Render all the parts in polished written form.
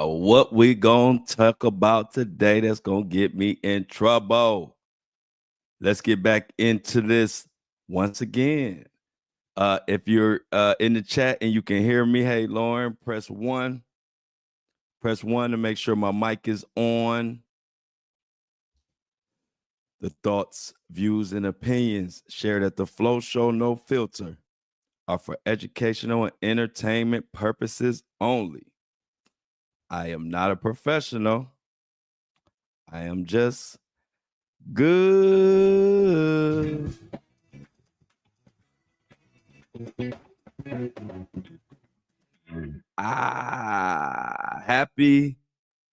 What we gonna talk about today that's gonna get me in trouble? Let's get back into this once again. If you're in the chat and you can hear me, hey Lauren, press one. Press one to make sure my mic is on. The thoughts, views, and opinions shared at the Flo Show No Filter are for educational and entertainment purposes only. I am not a professional. I am just good.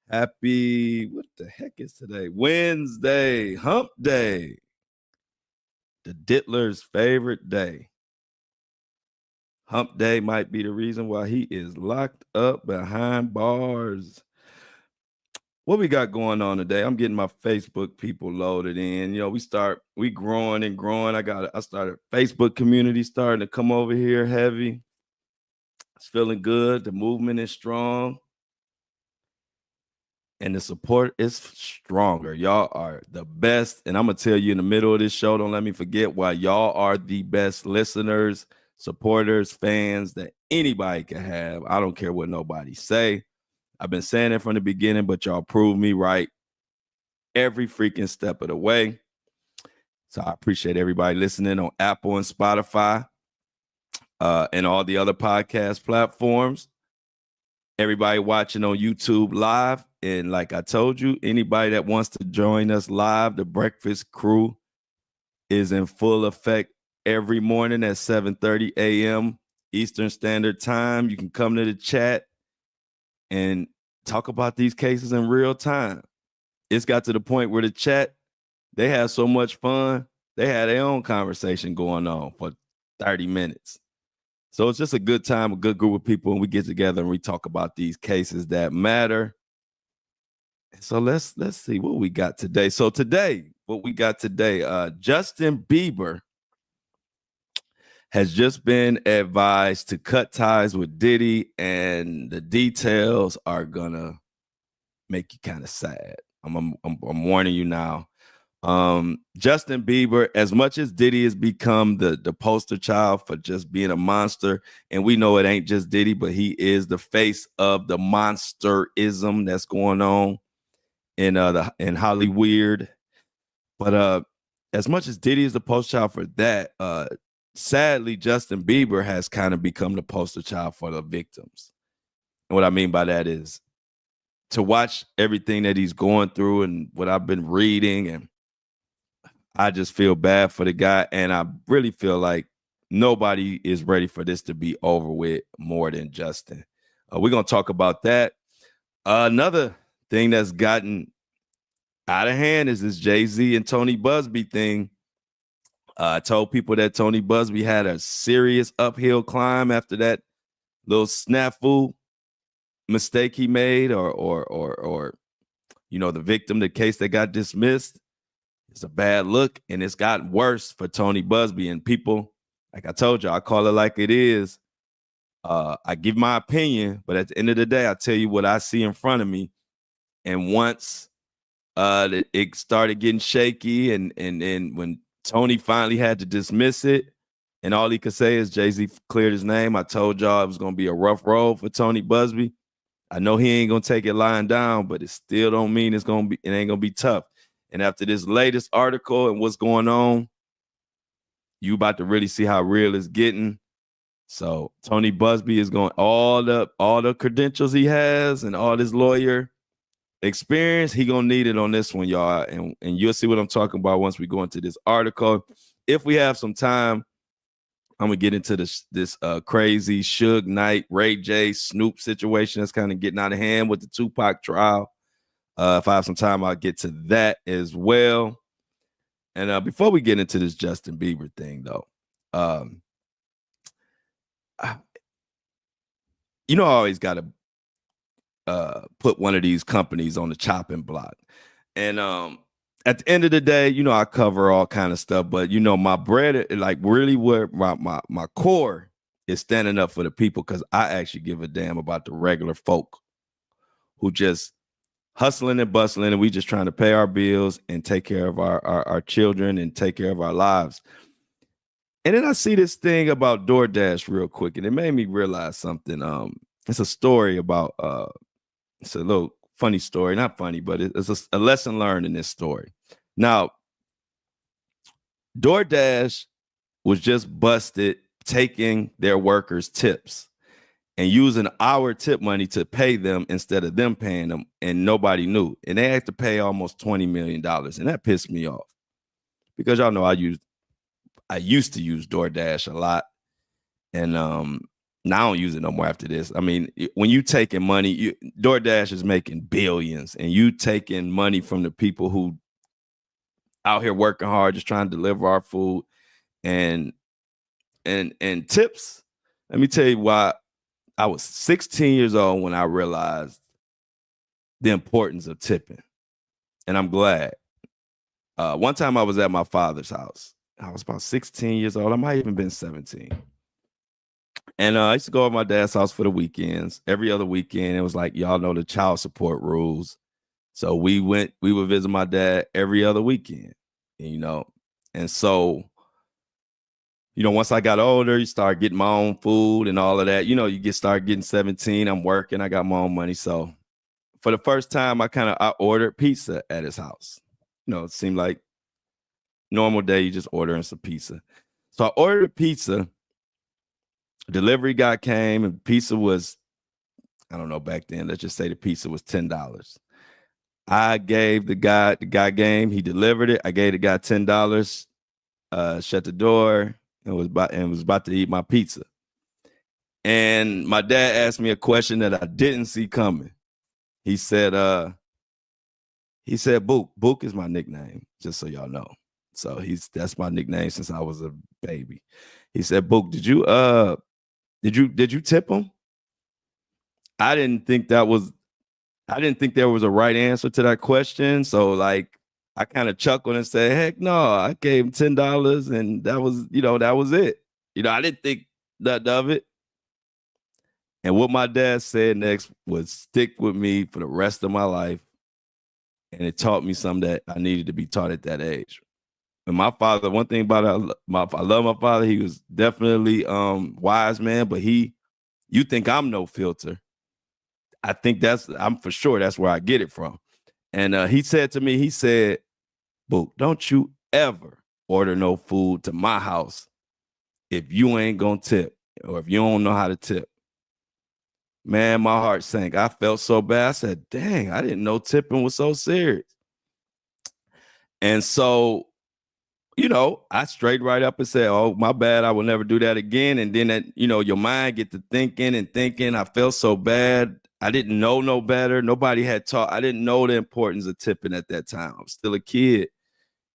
Happy, what the heck is today? Wednesday, hump day. The Diddler's favorite day. Hump day might be the reason why he is locked up behind bars. What we got going on today? I'm getting my Facebook people loaded in. You know, we growing and growing. I started Facebook community starting to come over here heavy. It's feeling good. The movement is strong. And the support is stronger. Y'all are the best. And I'm going to tell you in the middle of this show, don't let me forget why y'all are the best listeners, supporters, fans that anybody can have. I don't care what nobody say. I've been saying it from the beginning, but y'all prove me right every freaking step of the way. So I appreciate everybody listening on Apple and Spotify and all the other podcast platforms. Everybody watching on YouTube live. And like I told you, anybody that wants to join us live, the Breakfast Crew is in full effect every morning at 7:30 a.m. Eastern Standard Time. You can come to the chat and talk about these cases in real time. It's got to the point where the chat, they have so much fun. They had their own conversation going on for 30 minutes. So it's just a good time, a good group of people, and we get together and we talk about these cases that matter. So let's see what we got today. So today, Justin Bieber has just been advised to cut ties with Diddy, and the details are gonna make you kind of sad. I'm warning you now. Justin Bieber, as much as Diddy has become the poster child for just being a monster, and we know it ain't just Diddy, but he is the face of the monsterism that's going on in Hollywood. But as much as Diddy is the poster child for that, sadly, Justin Bieber has kind of become the poster child for the victims. And what I mean by that is to watch everything that he's going through and what I've been reading, and I just feel bad for the guy, and I really feel like nobody is ready for this to be over with more than Justin. We're going to talk about that. Another thing that's gotten out of hand is this Jay-Z and Tony Busby thing. I told people that Tony Busby had a serious uphill climb after that little snafu mistake he made, or you know, the victim, the case that got dismissed. It's a bad look, and it's gotten worse for Tony Busby. And people, like I told you, I call it like it is. I give my opinion, but at the end of the day, I tell you what I see in front of me. And once it started getting shaky, and when Tony finally had to dismiss it, and all he could say is Jay-Z cleared his name. I told y'all it was going to be a rough road for Tony Busby. I know he ain't going to take it lying down, but it still don't mean it ain't going to be tough. And after this latest article and what's going on, you about to really see how real it's getting. So Tony Busby is going, all the credentials he has and all his lawyer experience, he gonna need it on this one, y'all. And you'll see what I'm talking about once we go into this article. If we have some time, I'm gonna get into this crazy Suge Knight, Ray J, Snoop situation that's kind of getting out of hand with the Tupac trial. If I have some time, I'll get to that as well. And before we get into this Justin Bieber thing, though, you know, I always got to put one of these companies on the chopping block. And at the end of the day, you know, I cover all kind of stuff, but you know, my bread, like really where my core is standing up for the people, because I actually give a damn about the regular folk who just hustling and bustling, and we just trying to pay our bills and take care of our children and take care of our lives. And then I see this thing about DoorDash real quick, and it made me realize something. It's a story about it's a little funny story, not funny, but it's a lesson learned in this story. Now, DoorDash was just busted taking their workers tips and using our tip money to pay them instead of them paying them, and nobody knew. And they had to pay almost $20 million, and that pissed me off because y'all know I used to use DoorDash a lot, and now I don't use it no more after this. I mean, when you taking money, DoorDash is making billions, and you taking money from the people who out here working hard, just trying to deliver our food, and tips. Let me tell you why. I was 16 years old when I realized the importance of tipping, and I'm glad. One time I was at my father's house. I was about 16 years old. I might even been 17. And I used to go to my dad's house for the weekends. Every other weekend, it was like, y'all know the child support rules. So we would visit my dad every other weekend, and so, once I got older, you start getting my own food and all of that. You start getting 17. I'm working. I got my own money. So for the first time, I ordered pizza at his house. It seemed like normal day, you just ordering some pizza. So I ordered a pizza. Delivery guy came, and pizza was, I don't know, back then, let's just say the pizza was $10. I gave the guy came, he delivered it. I gave the guy $10, shut the door, and was about to eat my pizza. And my dad asked me a question that I didn't see coming. He said, Book. Book is my nickname, just so y'all know. So that's my nickname since I was a baby. He said, Book, did you tip him? I didn't think there was a right answer to that question. So I kind of chuckled and said, heck no, I gave him $10 and that was it. I didn't think nothing of it. And what my dad said next would stick with me for the rest of my life. And it taught me something that I needed to be taught at that age. And my father, one thing about it, I love my father. He was definitely wise man, but you think I'm no filter. I think I'm for sure that's where I get it from. And he said to me, Book, don't you ever order no food to my house if you ain't gonna tip or if you don't know how to tip. Man, my heart sank. I felt so bad. I said, dang, I didn't know tipping was so serious. And so, I straightened right up and said, oh, my bad. I will never do that again. And then your mind get to thinking. I felt so bad. I didn't know no better. Nobody had taught. I didn't know the importance of tipping at that time. I was still a kid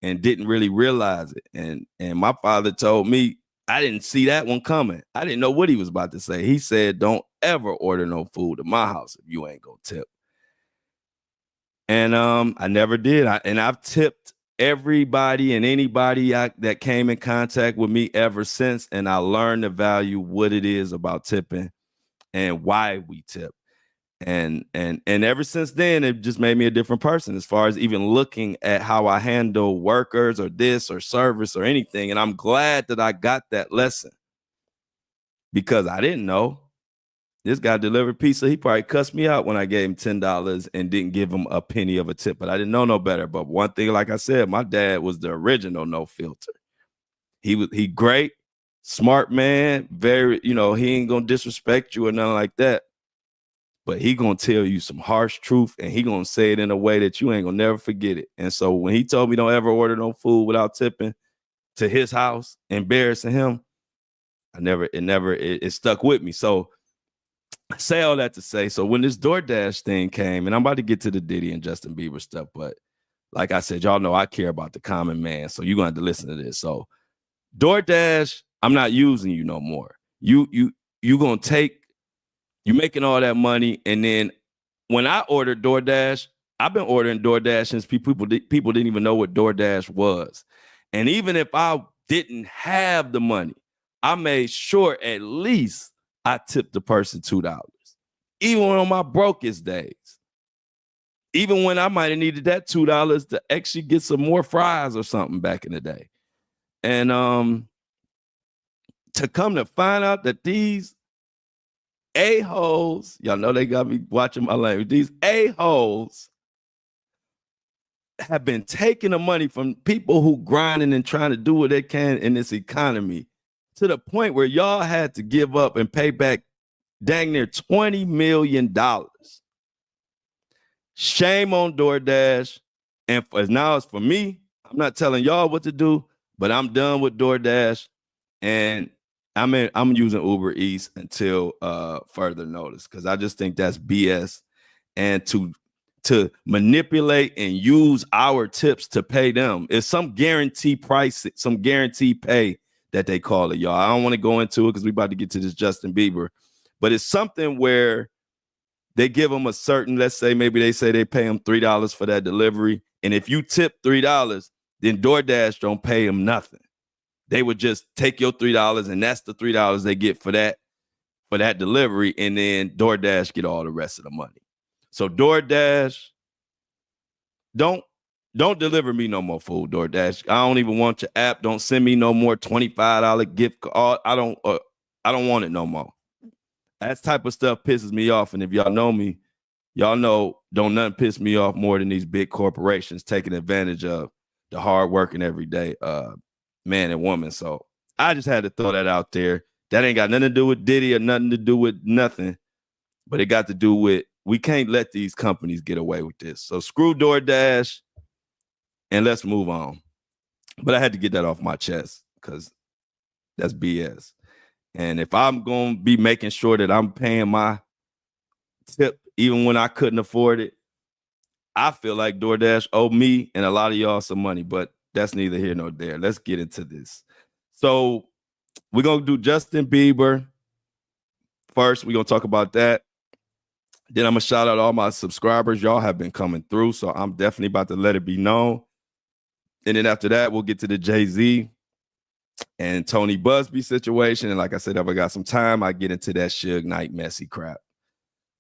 and didn't really realize it. And my father told me, I didn't see that one coming. I didn't know what he was about to say. He said, don't ever order no food at my house if you ain't gonna tip. And I never did. I've tipped everybody and anybody that came in contact with me ever since. And I learned to value what it is about tipping and why we tip. And ever since then, it just made me a different person as far as even looking at how I handle workers or this or service or anything. And I'm glad that I got that lesson because I didn't know. This guy delivered pizza. He probably cussed me out when I gave him $10 and didn't give him a penny of a tip, but I didn't know no better. But one thing, like I said, my dad was the original no filter. He great, smart man, very, he ain't gonna disrespect you or nothing like that. But he gonna tell you some harsh truth, and he gonna say it in a way that you ain't gonna never forget it. And so when he told me don't ever order no food without tipping to his house, embarrassing him, it stuck with me. So I say all that to say, so when this DoorDash thing came, and I'm about to get to the Diddy and Justin Bieber stuff, but like I said, y'all know I care about the common man, so you're gonna have to listen to this. So DoorDash, I'm not using you no more. You gonna take. You making all that money, and then when I ordered DoorDash, I've been ordering DoorDash since people didn't even know what DoorDash was. And even if I didn't have the money, I made sure at least I tipped the person $2. Even on my brokest days, even when I might have needed that $2 to actually get some more fries or something back in the day. And to come to find out that these a-holes, y'all know they got me watching my language, these a-holes have been taking the money from people who grinding and trying to do what they can in this economy to the point where y'all had to give up and pay back dang near $20 million. Shame on DoorDash. And now it's for me. I'm not telling y'all what to do, but I'm done with DoorDash. And I'm using Uber Eats until further notice, because I just think that's BS. And to manipulate and use our tips to pay them, it's some guarantee price, some guarantee pay that they call it, y'all. I don't want to go into it because we about to get to this Justin Bieber, but it's something where they give them a certain, let's say maybe they say they pay them $3 for that delivery. And if you tip $3, then DoorDash don't pay them nothing. They would just take your $3 and that's the $3 they get for that delivery. And then DoorDash get all the rest of the money. So DoorDash, don't deliver me no more food, DoorDash. I don't even want your app. Don't send me no more $25 gift card. I don't want it no more. That type of stuff pisses me off. And if y'all know me, y'all know don't nothing piss me off more than these big corporations taking advantage of the hardworking everyday man and woman. So I just had to throw that out there. That ain't got nothing to do with Diddy or nothing to do with nothing, but it got to do with, we can't let these companies get away with this. So screw DoorDash and let's move on. But I had to get that off my chest because that's BS. And if I'm going to be making sure that I'm paying my tip even when I couldn't afford it, I feel like DoorDash owe me and a lot of y'all some money, but that's neither here nor there. Let's get into this. So we're going to do Justin Bieber first. We're going to talk about that. Then I'm going to shout out all my subscribers. Y'all have been coming through, so I'm definitely about to let it be known. And then after that, we'll get to the Jay-Z and Tony Busby situation. And like I said, if I got some time, I get into that Suge Knight messy crap.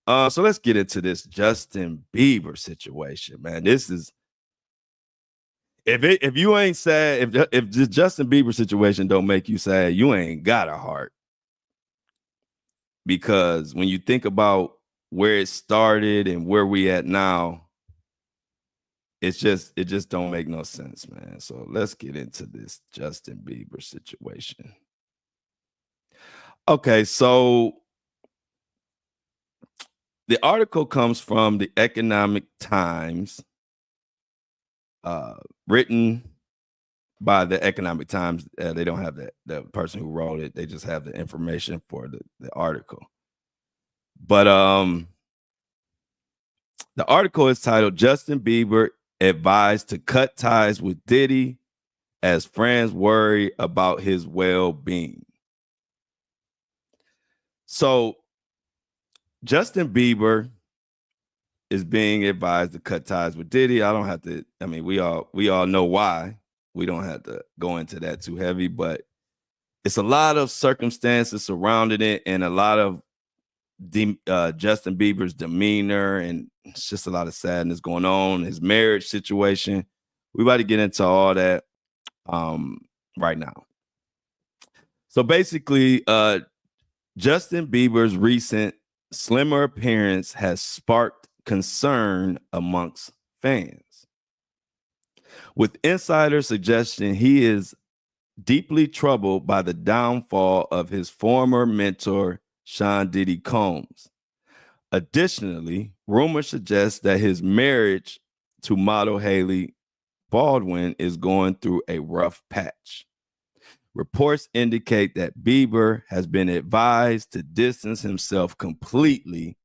So let's get into this Justin Bieber situation, man. This is, if you ain't sad, if the Justin Bieber situation don't make you sad, you ain't got a heart. Because when you think about where it started and where we at now, it just don't make no sense, man. So let's get into this Justin Bieber situation. Okay, so the article comes from the Economic Times, written by the Economic Times. They don't have the person who wrote it. They just have the information for the article. But the article is titled "Justin Bieber Advised to Cut Ties with Diddy as Friends Worry About His Well-Being." So Justin Bieber is being advised to cut ties with Diddy. I don't have to, I mean, we all know why. We don't have to go into that too heavy, but it's a lot of circumstances surrounding it and a lot of Justin Bieber's demeanor, and it's just a lot of sadness going on. His marriage situation. We about to get into all that right now. So basically, Justin Bieber's recent slimmer appearance has sparked concern amongst fans, with insiders suggesting he is deeply troubled by the downfall of his former mentor, Sean Diddy Combs. Additionally, rumors suggest that his marriage to model Haley Baldwin is going through a rough patch. Reports indicate that Bieber has been advised to distance himself completely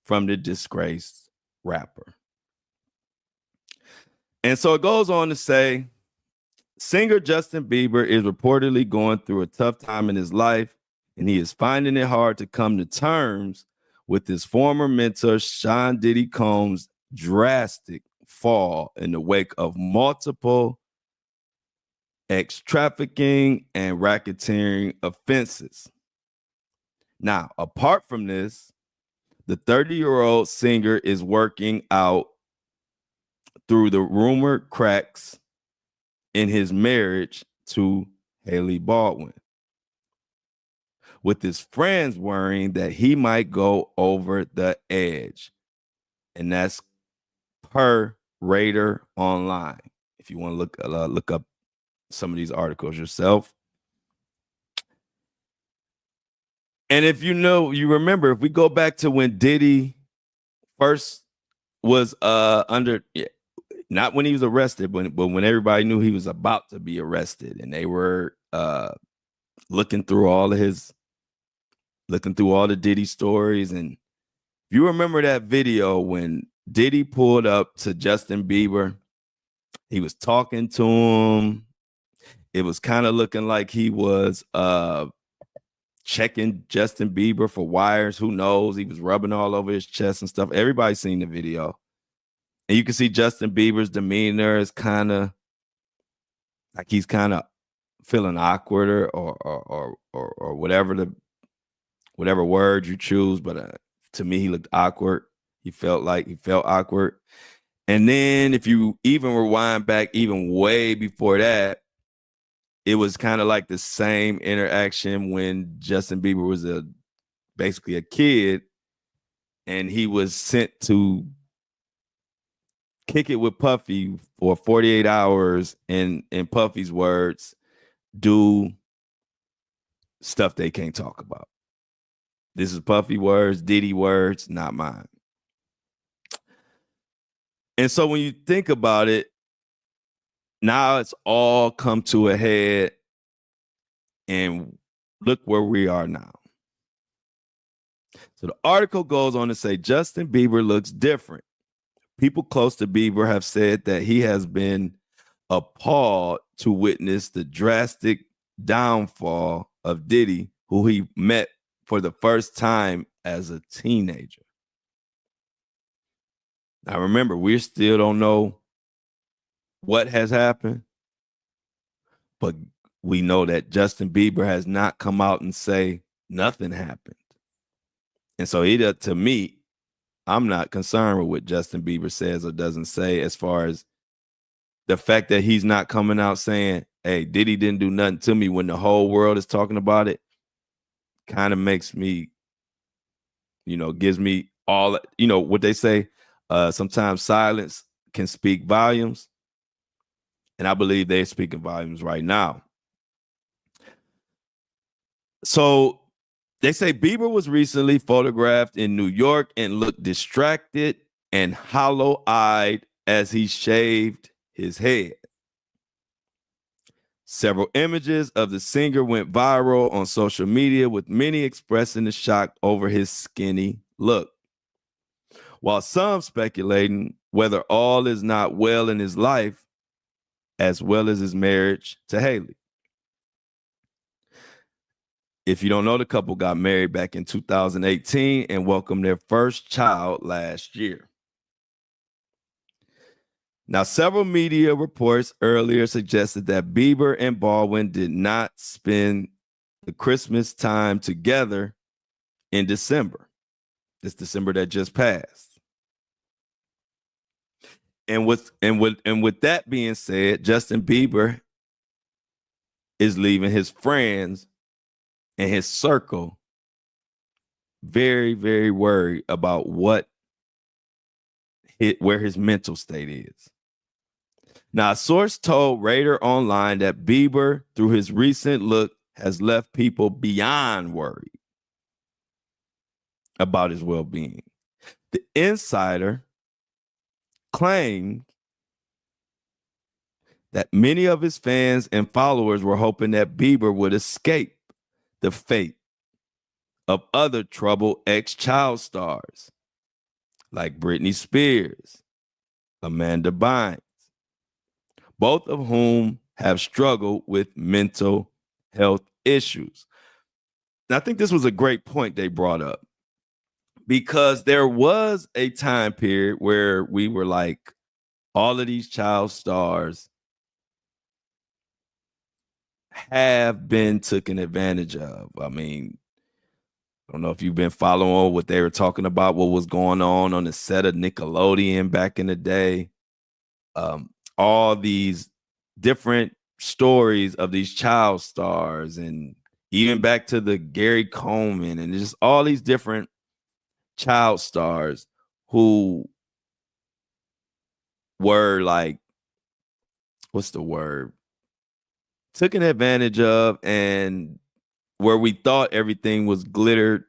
from the disgraced rapper. And so it goes on to say, singer Justin Bieber is reportedly going through a tough time in his life, and he is finding it hard to come to terms with his former mentor, Sean Diddy Combs' drastic fall in the wake of multiple ex-trafficking and racketeering offenses. Now, apart from this, the 30-year-old singer is working out through the rumored cracks in his marriage to Haley Baldwin, with his friends worrying that he might go over the edge. And that's per Radar Online. If you want to look up some of these articles yourself. And if you remember, if we go back to when Diddy first was under, not when he was arrested, but when everybody knew he was about to be arrested, and they were looking through all the Diddy stories. And you remember that video when Diddy pulled up to Justin Bieber, he was talking to him. It was kind of looking like he was checking Justin Bieber for wires. Who knows? He was rubbing all over his chest and stuff. Everybody's seen the video. And you can see Justin Bieber's demeanor is kind of like he's kind of feeling awkward or whatever word you choose. But to me, he looked awkward. He felt awkward. And then if you even rewind back even way before that, it was kind of like the same interaction when Justin Bieber was basically a kid, and he was sent to kick it with Puffy for 48 hours, and in Puffy's words, do stuff they can't talk about. This is Puffy words, Diddy words, not mine. And so when you think about it, now it's all come to a head, and look where we are now. So the article goes on to say Justin Bieber looks different. People close to Bieber have said that he has been appalled to witness the drastic downfall of Diddy, who he met for the first time as a teenager. Now remember, we still don't know what has happened, but we know that Justin Bieber has not come out and say nothing happened. And so to me, I'm not concerned with what Justin Bieber says or doesn't say, as far as the fact that he's not coming out saying, hey, Diddy didn't do nothing to me when the whole world is talking about it. Kind of makes me, gives me all, what they say, sometimes silence can speak volumes. And I believe they're speaking volumes right now. So they say Bieber was recently photographed in New York and looked distracted and hollow-eyed as he shaved his head. Several images of the singer went viral on social media, with many expressing the shock over his skinny look, while some speculating whether all is not well in his life, as well as his marriage to Haley. If you don't know, the couple got married back in 2018 and welcomed their first child last year. Now, several media reports earlier suggested that Bieber and Baldwin did not spend the Christmas time together in December. This December that just passed. And with that being said, Justin Bieber is leaving his friends and his circle very, very worried about where his mental state is. Now, a source told Radar Online that Bieber, through his recent look, has left people beyond worried about his well-being. The insider claimed that many of his fans and followers were hoping that Bieber would escape the fate of other troubled ex-child stars like Britney Spears, Amanda Bynes, both of whom have struggled with mental health issues. And I think this was a great point they brought up, because there was a time period where we were like, all of these child stars have been taken advantage of. I mean, I don't know if you've been following what they were talking about, what was going on the set of Nickelodeon back in the day. all these different stories of these child stars, and even back to the Gary Coleman, and just all these different child stars who were like, what's the word? Taken advantage of, and where we thought everything was glittered,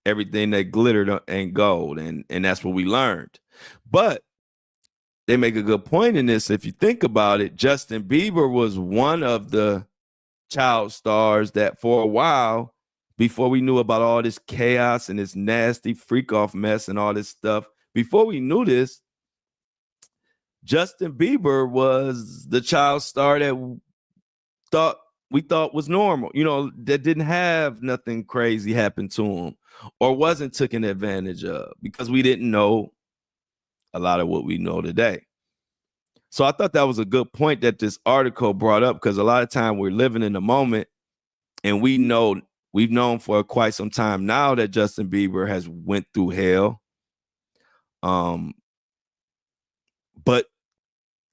everything that glittered ain't gold, and that's what we learned. But they make a good point in this. If you think about it, Justin Bieber was one of the child stars that for a while, before we knew about all this chaos and this nasty freak off mess and all this stuff, before we knew this, Justin Bieber was the child star that we thought was normal, that didn't have nothing crazy happen to him or wasn't taken advantage of, because we didn't know a lot of what we know today. So I thought that was a good point that this article brought up, because a lot of time we're living in the moment, and we've known for quite some time now that Justin Bieber has went through hell. But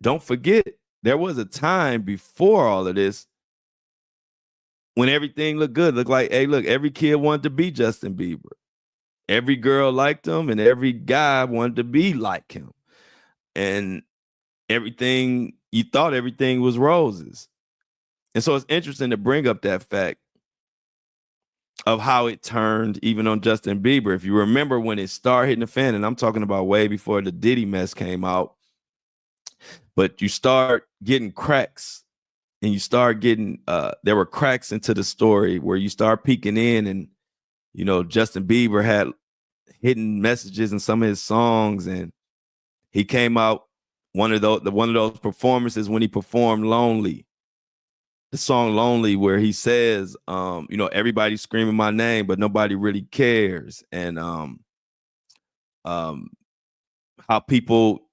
don't forget, there was a time before all of this when everything looked good. Looked like, hey, look, every kid wanted to be Justin Bieber. Every girl liked him, and every guy wanted to be like him. And you thought everything was roses. And so it's interesting to bring up that fact of how it turned even on Justin Bieber. If you remember when it started hitting the fan, and I'm talking about way before the Diddy mess came out, but you start getting cracks, and you start getting, there were cracks into the story where you start peeking in, and, Justin Bieber had hidden messages in some of his songs, and he came out one of those performances when he performed Lonely, the song Lonely, where he says, everybody's screaming my name, but nobody really cares. And how people,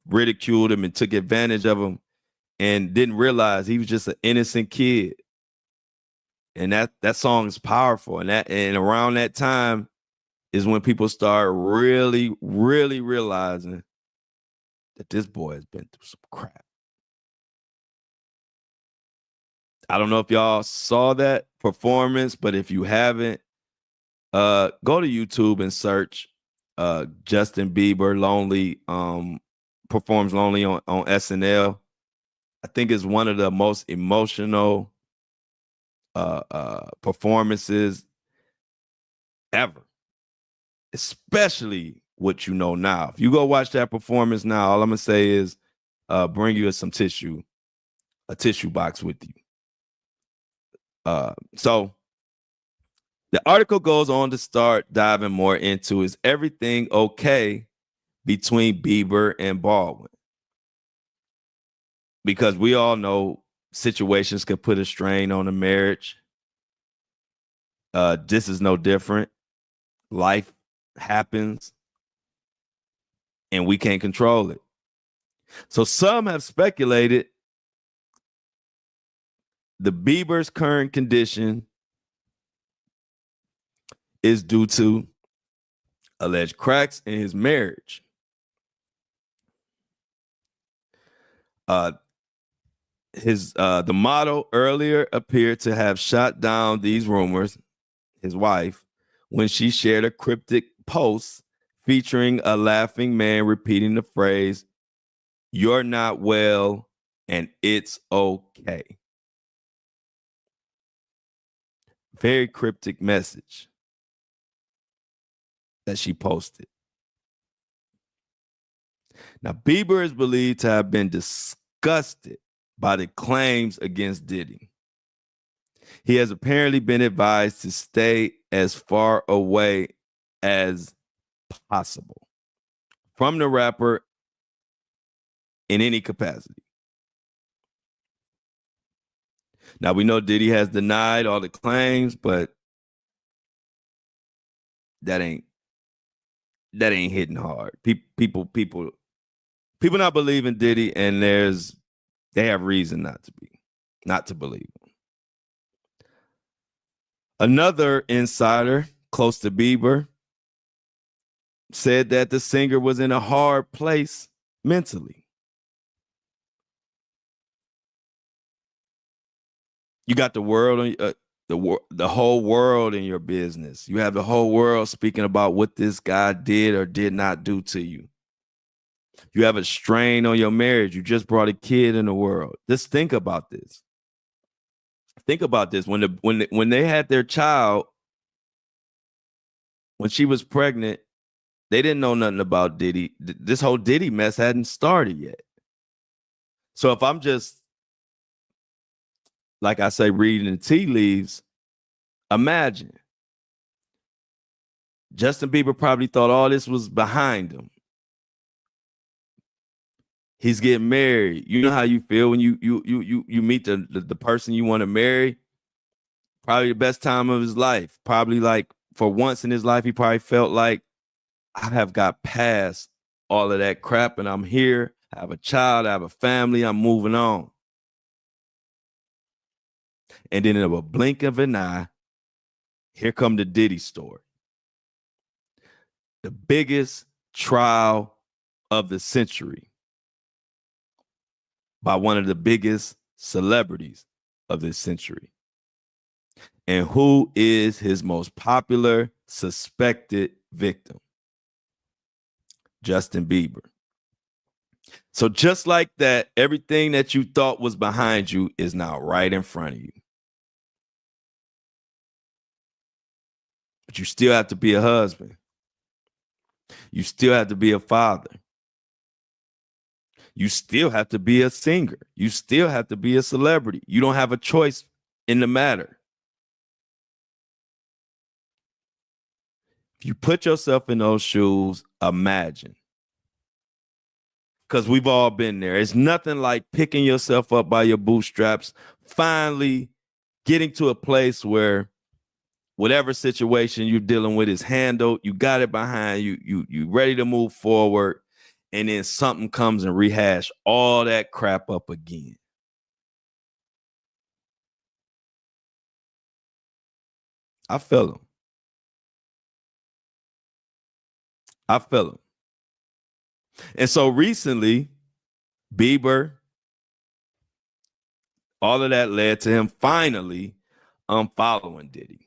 ridiculed him and took advantage of him and didn't realize he was just an innocent kid. And that song is powerful. And around that time is when people start really, really realizing that this boy has been through some crap. I don't know if y'all saw that performance, but if you haven't, go to YouTube and search Justin Bieber Lonely, performs Lonely on SNL. I think it's one of the most emotional performances ever, especially what you know now. If you go watch that performance now, all I'm gonna say is bring you some tissue, a tissue box with you. So the article goes on to start diving more into, is everything okay between Bieber and Baldwin? Because we all know situations can put a strain on a marriage. This is no different. Life happens, and we can't control it. So some have speculated the Bieber's current condition is due to alleged cracks in his marriage. The model earlier appeared to have shot down these rumors, his wife, when she shared a cryptic post featuring a laughing man repeating the phrase, "You're not well and it's okay." Very cryptic message that she posted. Now, Bieber is believed to have been disgusted by the claims against Diddy. He has apparently been advised to stay as far away as possible from the rapper in any capacity. Now, we know Diddy has denied all the claims, but that ain't hitting hard. People not believing Diddy, and they have reason not to believe him. Another insider close to Bieber said that the singer was in a hard place mentally. You got the world, the whole world in your business. You have the whole world speaking about what this guy did or did not do to you. You have a strain on your marriage. You just brought a kid in the world. Just think about this. Think about this. When they had their child, when she was pregnant, they didn't know nothing about Diddy. This whole Diddy mess hadn't started yet. So if I'm just, like I say, reading the tea leaves, imagine Justin Bieber probably thought all this was behind him. He's getting married. You know how you feel when you meet the person you want to marry. Probably the best time of his life. Probably like for once in his life, he probably felt like I have got past all of that crap and I'm here. I have a child. I have a family. I'm moving on. And then in a blink of an eye, here come the Diddy story. The biggest trial of the century by one of the biggest celebrities of this century. And who is his most popular suspected victim? Justin Bieber. So just like that, everything that you thought was behind you is now right in front of you. But you still have to be a husband. You still have to be a father. You still have to be a singer. You still have to be a celebrity. You don't have a choice in the matter. If you put yourself in those shoes, imagine. Because we've all been there. It's nothing like picking yourself up by your bootstraps, finally getting to a place where whatever situation you're dealing with is handled, you got it behind you, you ready to move forward, and then something comes and rehash all that crap up again. I feel him. I feel him. And so recently, Bieber, all of that led to him finally unfollowing Diddy.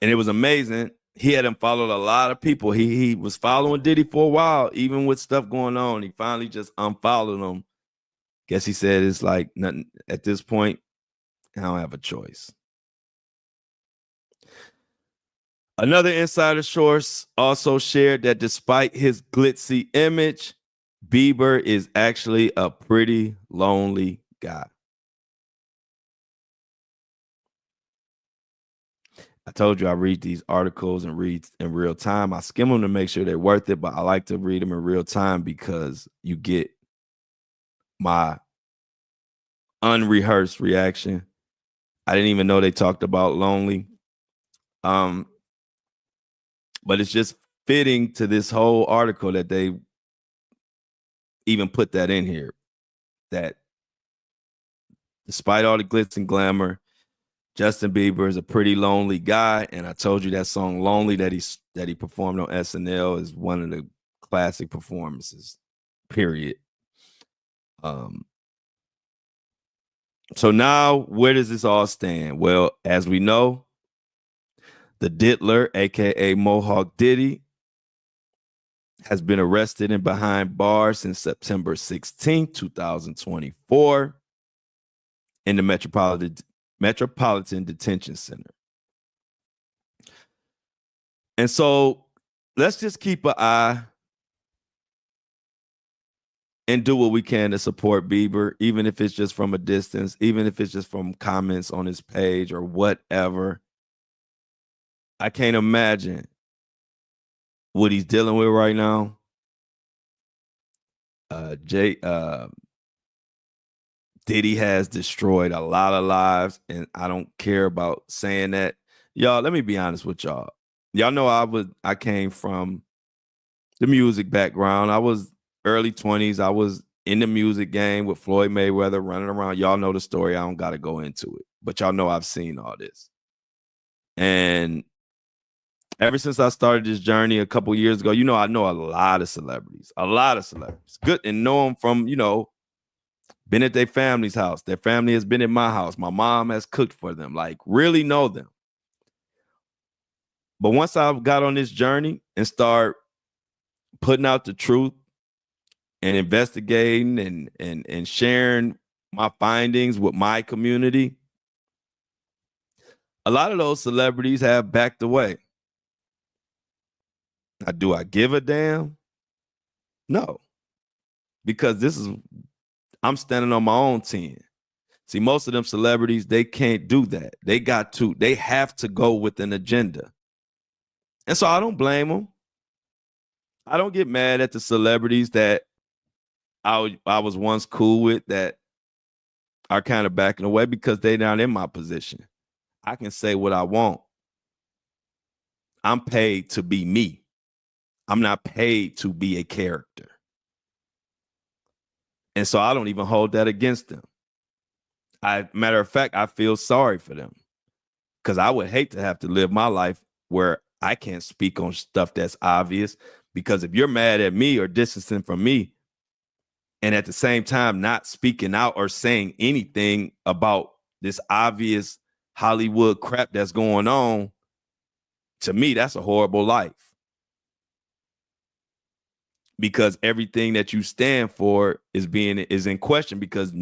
And it was amazing. He had unfollowed a lot of people. He was following Diddy for a while, even with stuff going on. He finally just unfollowed him. Guess he said it's like nothing at this point. I don't have a choice. Another insider source also shared that despite his glitzy image, Bieber is actually a pretty lonely guy. I told you I read these articles and read in real time. I skim them to make sure they're worth it, but I like to read them in real time because you get my unrehearsed reaction. I didn't even know they talked about lonely. But it's just fitting to this whole article that they even put that in here, that despite all the glitz and glamour, Justin Bieber is a pretty lonely guy. And I told you that song Lonely that he performed on SNL is one of the classic performances, period. So now where does this all stand? Well, as we know, the Diddler, aka Mohawk Diddy, has been arrested and behind bars since September 16, 2024 in the Metropolitan Detention Center. And so let's just keep an eye and do what we can to support Bieber, even if it's just from a distance, even if it's just from comments on his page or whatever. I can't imagine what he's dealing with right now. Diddy has destroyed a lot of lives, and I don't care about saying that. Y'all, let me be honest with y'all. Y'all know I came from the music background. I was early 20s. I was in the music game with Floyd Mayweather running around. Y'all know the story. I don't got to go into it, but y'all know I've seen all this. And ever since I started this journey a couple years ago, I know a lot of celebrities, good, and know them from, been at their family's house. Their family has been at my house. My mom has cooked for them, like really know them. But once I got on this journey and start putting out the truth and investigating and sharing my findings with my community, a lot of those celebrities have backed away. Now, do I give a damn? No. Because I'm standing on my own 10. See, most of them celebrities, they can't do that. They have to go with an agenda. And so I don't blame them. I don't get mad at the celebrities that I was once cool with that are kind of backing away because they're not in my position. I can say what I want. I'm paid to be me. I'm not paid to be a character. And so I don't even hold that against them. Matter of fact, I feel sorry for them because I would hate to have to live my life where I can't speak on stuff that's obvious, because if you're mad at me or distancing from me and at the same time not speaking out or saying anything about this obvious Hollywood crap that's going on, to me, that's a horrible life. Because everything that you stand for is in question, because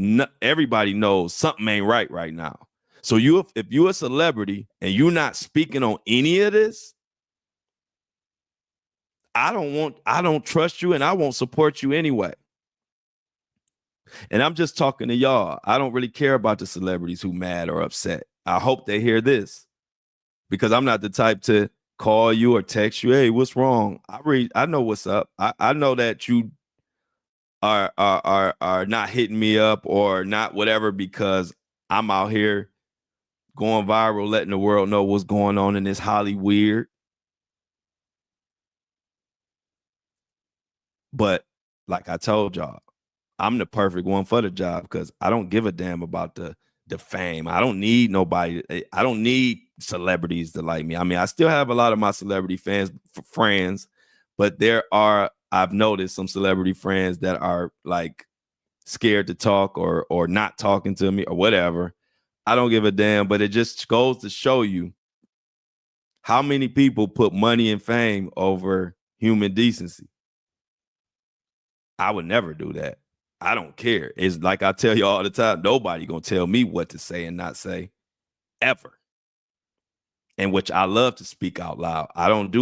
everybody knows something ain't right now. So if you're a celebrity and you're not speaking on any of this, I don't trust you and I won't support you anyway. And I'm just talking to y'all. I don't really care about the celebrities who mad or upset. I hope they hear this, because I'm not the type to call you or text you, hey, what's wrong? I know what's up. I know that you are not hitting me up or not whatever, because I'm out here going viral, letting the world know what's going on in this Hollywood. But like I told y'all, I'm the perfect one for the job, because I don't give a damn about the fame. I don't need nobody. I don't need celebrities to like me. I mean, I still have a lot of my celebrity friends, but I've noticed some celebrity friends that are like scared to talk or not talking to me or whatever. I don't give a damn, but it just goes to show you how many people put money and fame over human decency. I would never do that. I don't care. It's like I tell you all the time, nobody gonna tell me what to say and not say, ever. And which I love to speak out loud. I don't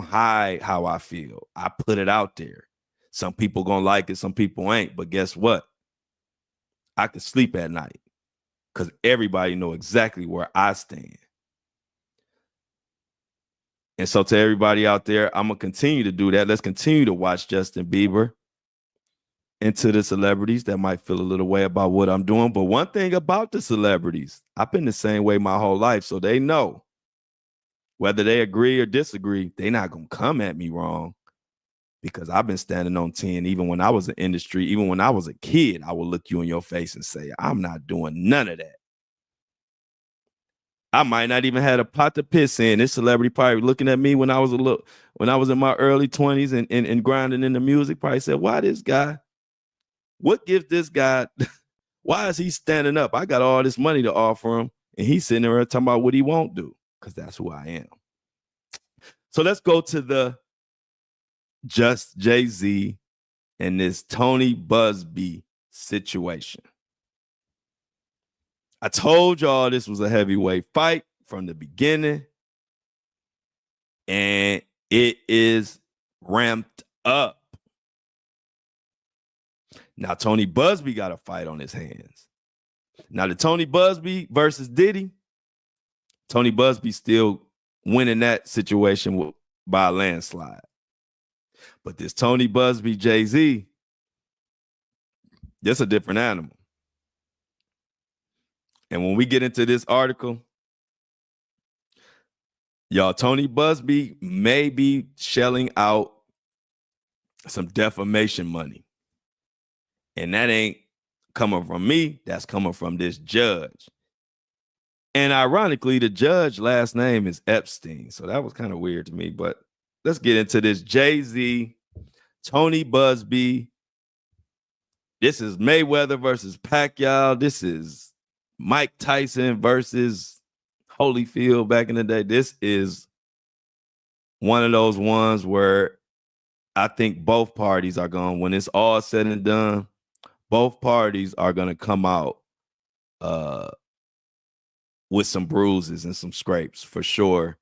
hide how I feel. I put it out there. Some people gonna like it, some people ain't. But guess what? I can sleep at night because everybody know exactly where I stand. And so to everybody out there, I'm gonna continue to do that. Let's continue to watch Justin Bieber. And to the celebrities that might feel a little way about what I'm doing. But one thing about the celebrities, I've been the same way my whole life. So they know whether they agree or disagree, they're not going to come at me wrong, because I've been standing on 10. Even when I was in industry, even when I was a kid, I would look you in your face and say, I'm not doing none of that. I might not even had a pot to piss in. This celebrity probably looking at me when I was in my early 20s and grinding in the music, probably said, why this guy? What gives this guy, why is he standing up? I got all this money to offer him, and he's sitting there talking about what he won't do, because that's who I am. So let's go to the Just Jay-Z and this Tony Busby situation. I told y'all this was a heavyweight fight from the beginning, and it is ramped up. Now, Tony Busby got a fight on his hands. Now, the Tony Busby versus Diddy, Tony Busby still winning that situation by a landslide. But this Tony Busby, Jay-Z, that's a different animal. And when we get into this article, y'all, Tony Busby may be shelling out some defamation money. And that ain't coming from me. That's coming from this judge. And ironically, the judge last name is Epstein. So that was kind of weird to me. But let's get into this Jay-Z, Tony Busby This is Mayweather versus Pacquiao. This is Mike Tyson versus Holyfield back in the day. This is one of those ones where I think both parties are going, when it's all said and done, both parties are going to come out with some bruises and some scrapes for sure.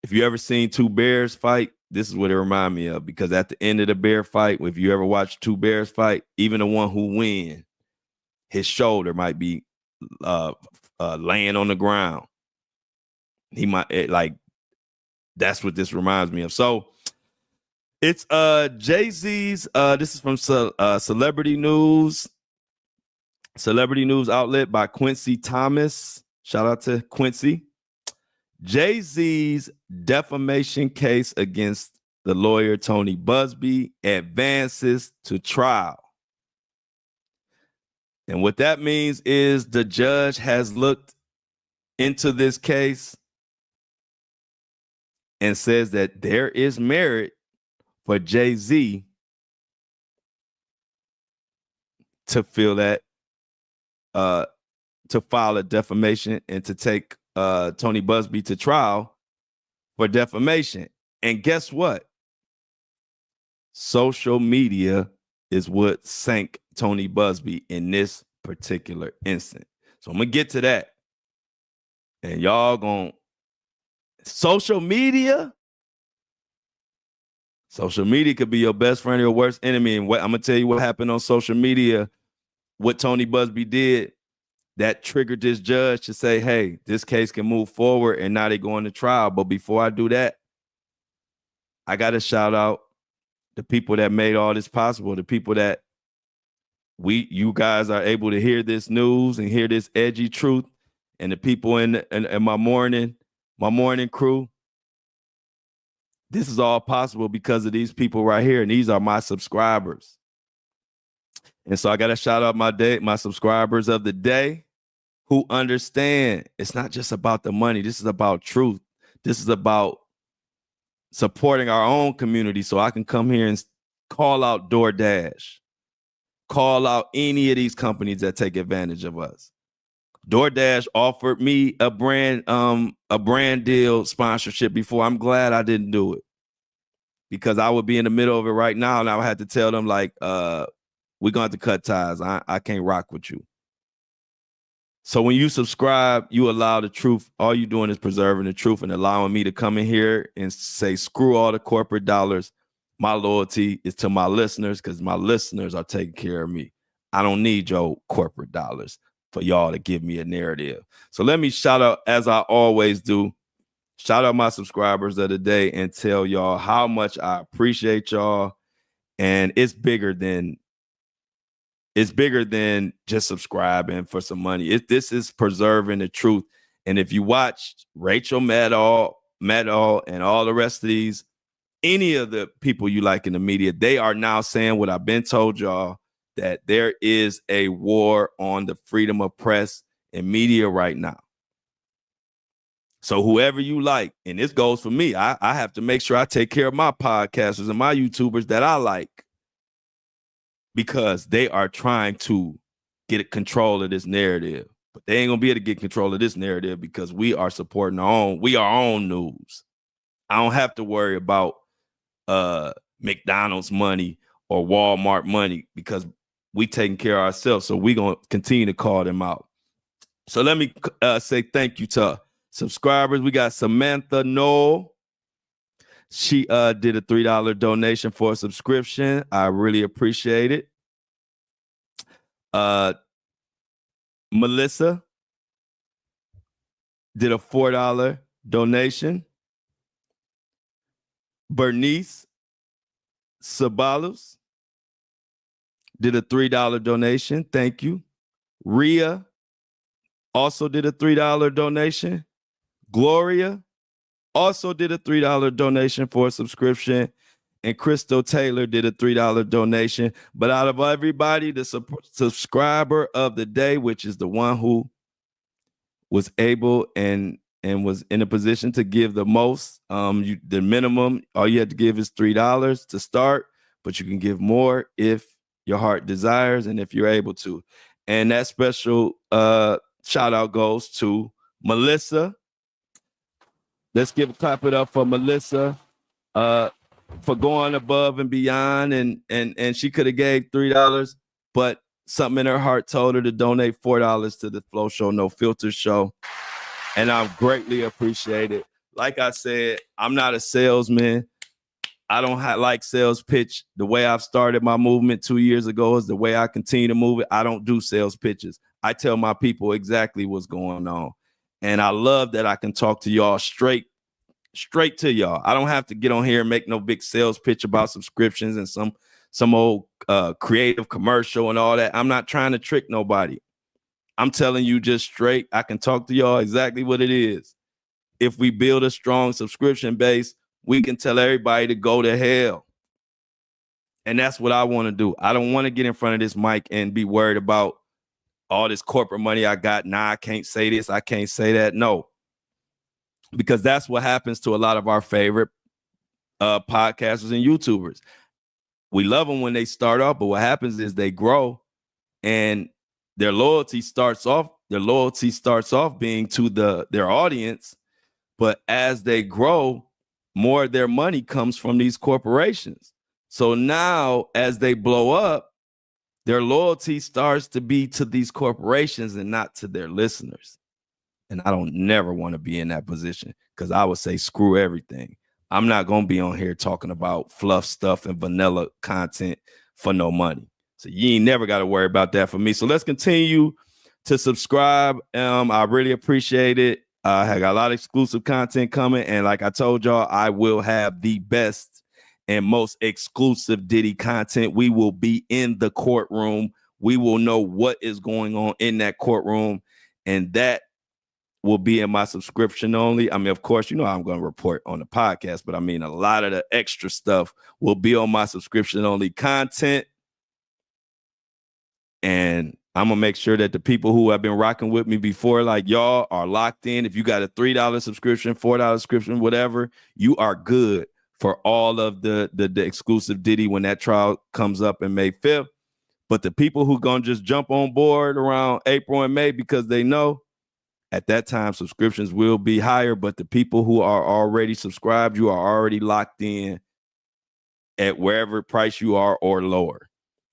If you ever seen two bears fight, this is what it remind me of, because at the end of the bear fight, if you ever watch two bears fight, even the one who win, his shoulder might be laying on the ground. He might that's what this reminds me of. So it's Jay-Z's. This is from Celebrity News outlet by Quincy Thomas. Shout out to Quincy. Jay-Z's defamation case against the lawyer Tony Busby advances to trial. And what that means is the judge has looked into this case and says that there is merit for Jay-Z to feel that, to file a defamation and to take Tony Busby to trial for defamation. And guess what? Social media is what sank Tony Busby in this particular instance. So I'm going to get to that. And y'all going, social media could be your best friend or your worst enemy. And what I'm going to tell you what happened on social media, what Tony Busby did, that triggered this judge to say, hey, this case can move forward, and now they're going to trial. But before I do that, I got to shout out the people that made all this possible, the people that you guys are able to hear this news and hear this edgy truth, and the people in my morning crew. This is all possible because of these people right here, and these are my subscribers. And so I got to shout out my subscribers of the day who understand it's not just about the money. This is about truth. This is about supporting our own community. So I can come here and call out DoorDash, call out any of these companies that take advantage of us. DoorDash offered me a brand deal sponsorship before. I'm glad I didn't do it, because I would be in the middle of it right now, and I would have to tell them, like, we're going to have to cut ties. I can't rock with you. So when you subscribe, you allow the truth. All you're doing is preserving the truth and allowing me to come in here and say, screw all the corporate dollars. My loyalty is to my listeners, because my listeners are taking care of me. I don't need your corporate dollars for y'all to give me a narrative. So let me shout out, as I always do, shout out my subscribers of the day and tell y'all how much I appreciate y'all. And it's bigger than just subscribing for some money. This is preserving the truth. And if you watch Rachel Maddow and all the rest of these, any of the people you like in the media, they are now saying what I've been told y'all, that there is a war on the freedom of press and media right now. So whoever you like, and this goes for me, I have to make sure I take care of my podcasters and my YouTubers that I like, because they are trying to get control of this narrative. But they ain't gonna be able to get control of this narrative because we are supporting our own news. I don't have to worry about McDonald's money or Walmart money, because we taking care of ourselves. So we gonna continue to call them out. So let me say thank you to subscribers. We got Samantha Noel. She did a $3 donation for a subscription. I really appreciate it. Melissa did a $4 donation. Bernice Sabalos did a $3 donation. Thank you. Rhea also did a $3 donation. Gloria also did a $3 donation for a subscription. And Crystal Taylor did a $3 donation. But out of everybody, the subscriber of the day, which is the one who was able and was in a position to give the most, the minimum, all you had to give is $3 to start, but you can give more if your heart desires, and if you're able to. And that special shout out goes to Melissa. Let's clap it up for Melissa for going above and beyond, and she could have gave $3, but something in her heart told her to donate $4 to the Flo Show No Filter show, and I greatly appreciate it. Like I said, I'm not a salesman. I don't like sales pitch. The way I've started my movement 2 years ago is the way I continue to move it. I don't do sales pitches. I tell my people exactly what's going on, and I love that I can talk to y'all straight to y'all. I don't have to get on here and make no big sales pitch about subscriptions and some old creative commercial and all that. I'm not trying to trick nobody. I'm telling you just straight. I can talk to y'all exactly what it is. If we build a strong subscription base, we can tell everybody to go to hell. And that's what I want to do. I don't want to get in front of this mic and be worried about all this corporate money I got. Nah, I can't say this. I can't say that. No. Because that's what happens to a lot of our favorite podcasters and YouTubers. We love them when they start off, but what happens is they grow and their loyalty starts off being to their audience. But as they grow, more of their money comes from these corporations. So now as they blow up, their loyalty starts to be to these corporations and not to their listeners. And I don't never want to be in that position, because I would say screw everything. I'm not going to be on here talking about fluff stuff and vanilla content for no money. So you ain't never got to worry about that for me. So let's continue to subscribe. I really appreciate it. I got a lot of exclusive content coming. And like I told y'all, I will have the best and most exclusive Diddy content. We will be in the courtroom. We will know what is going on in that courtroom. And that will be in my subscription only. I mean, of course, you know I'm going to report on the podcast, but I mean, a lot of the extra stuff will be on my subscription only content. And I'm going to make sure that the people who have been rocking with me before, like y'all, are locked in. If you got a $3 subscription, $4 subscription, whatever, you are good for all of the exclusive Diddy when that trial comes up in May 5th. But the people who going to just jump on board around April and May because they know, at that time, subscriptions will be higher, but the people who are already subscribed, you are already locked in at wherever price you are or lower.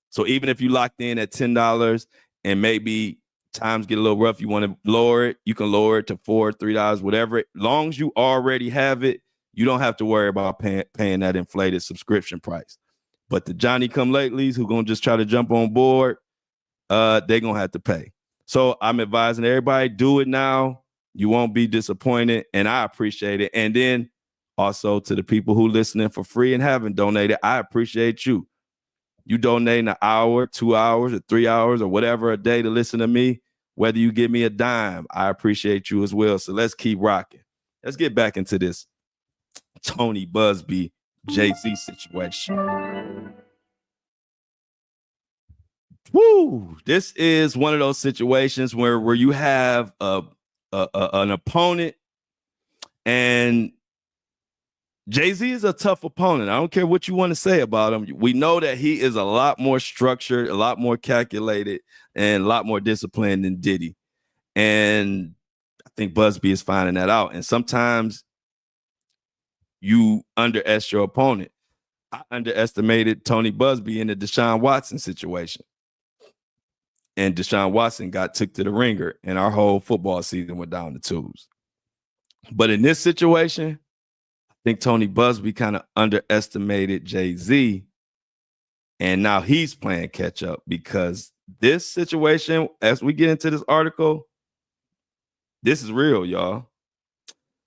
So even if you locked in at $10 and maybe times get a little rough, you want to lower it, you can lower it to $4, $3, whatever. As long as you already have it, you don't have to worry about paying that inflated subscription price. But the Johnny come latelys who going to just try to jump on board, they're going to have to pay. So I'm advising everybody, do it now. You won't be disappointed, and I appreciate it. And then also to the people who listening for free and haven't donated, I appreciate you. You donating an hour, 2 hours, or 3 hours, or whatever a day to listen to me, whether you give me a dime, I appreciate you as well. So let's keep rocking. Let's get back into this Tony Busby, Jay-Z situation. Woo! This is one of those situations where you have an opponent, and Jay-Z is a tough opponent. I don't care what you want to say about him. We know that he is a lot more structured, a lot more calculated, and a lot more disciplined than Diddy. And I think Busby is finding that out. And sometimes you underestimate your opponent. I underestimated Tony Busby in the Deshaun Watson situation. And Deshaun Watson took to the ringer, and our whole football season went down the tubes. But in this situation, I think Tony Busby kind of underestimated Jay-Z, and now he's playing catch up, because this situation, as we get into this article, this is real, y'all.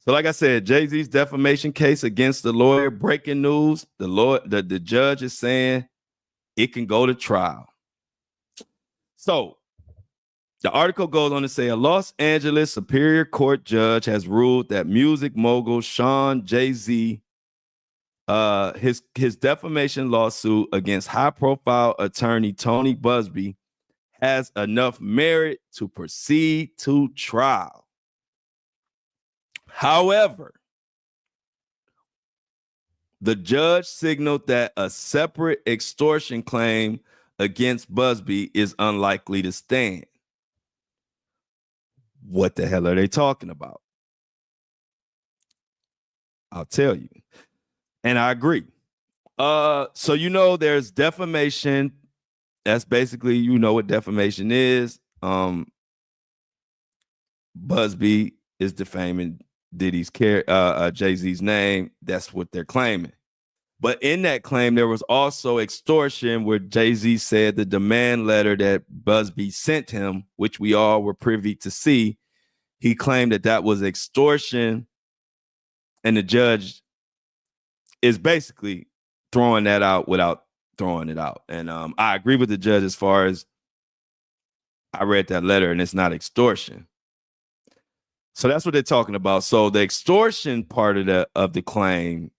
So like I said, Jay-Z's defamation case against the lawyer, breaking news, the judge is saying it can go to trial. So the article goes on to say a Los Angeles Superior Court judge has ruled that music mogul Sean Jay-Z, his defamation lawsuit against high-profile attorney Tony Busby has enough merit to proceed to trial. However, the judge signaled that a separate extortion claim against Busby is unlikely to stand. What the hell are they talking about? I'll tell you. And I agree. So there's defamation. That's basically, what defamation is. Busby is defaming Diddy's Jay-Z's name. That's what they're claiming. But in that claim, there was also extortion, where Jay-Z said the demand letter that Busby sent him, which we all were privy to see, he claimed that was extortion, and the judge is basically throwing that out without throwing it out. And I agree with the judge as far as I read that letter, and it's not extortion. So that's what they're talking about. So the extortion part of the claim,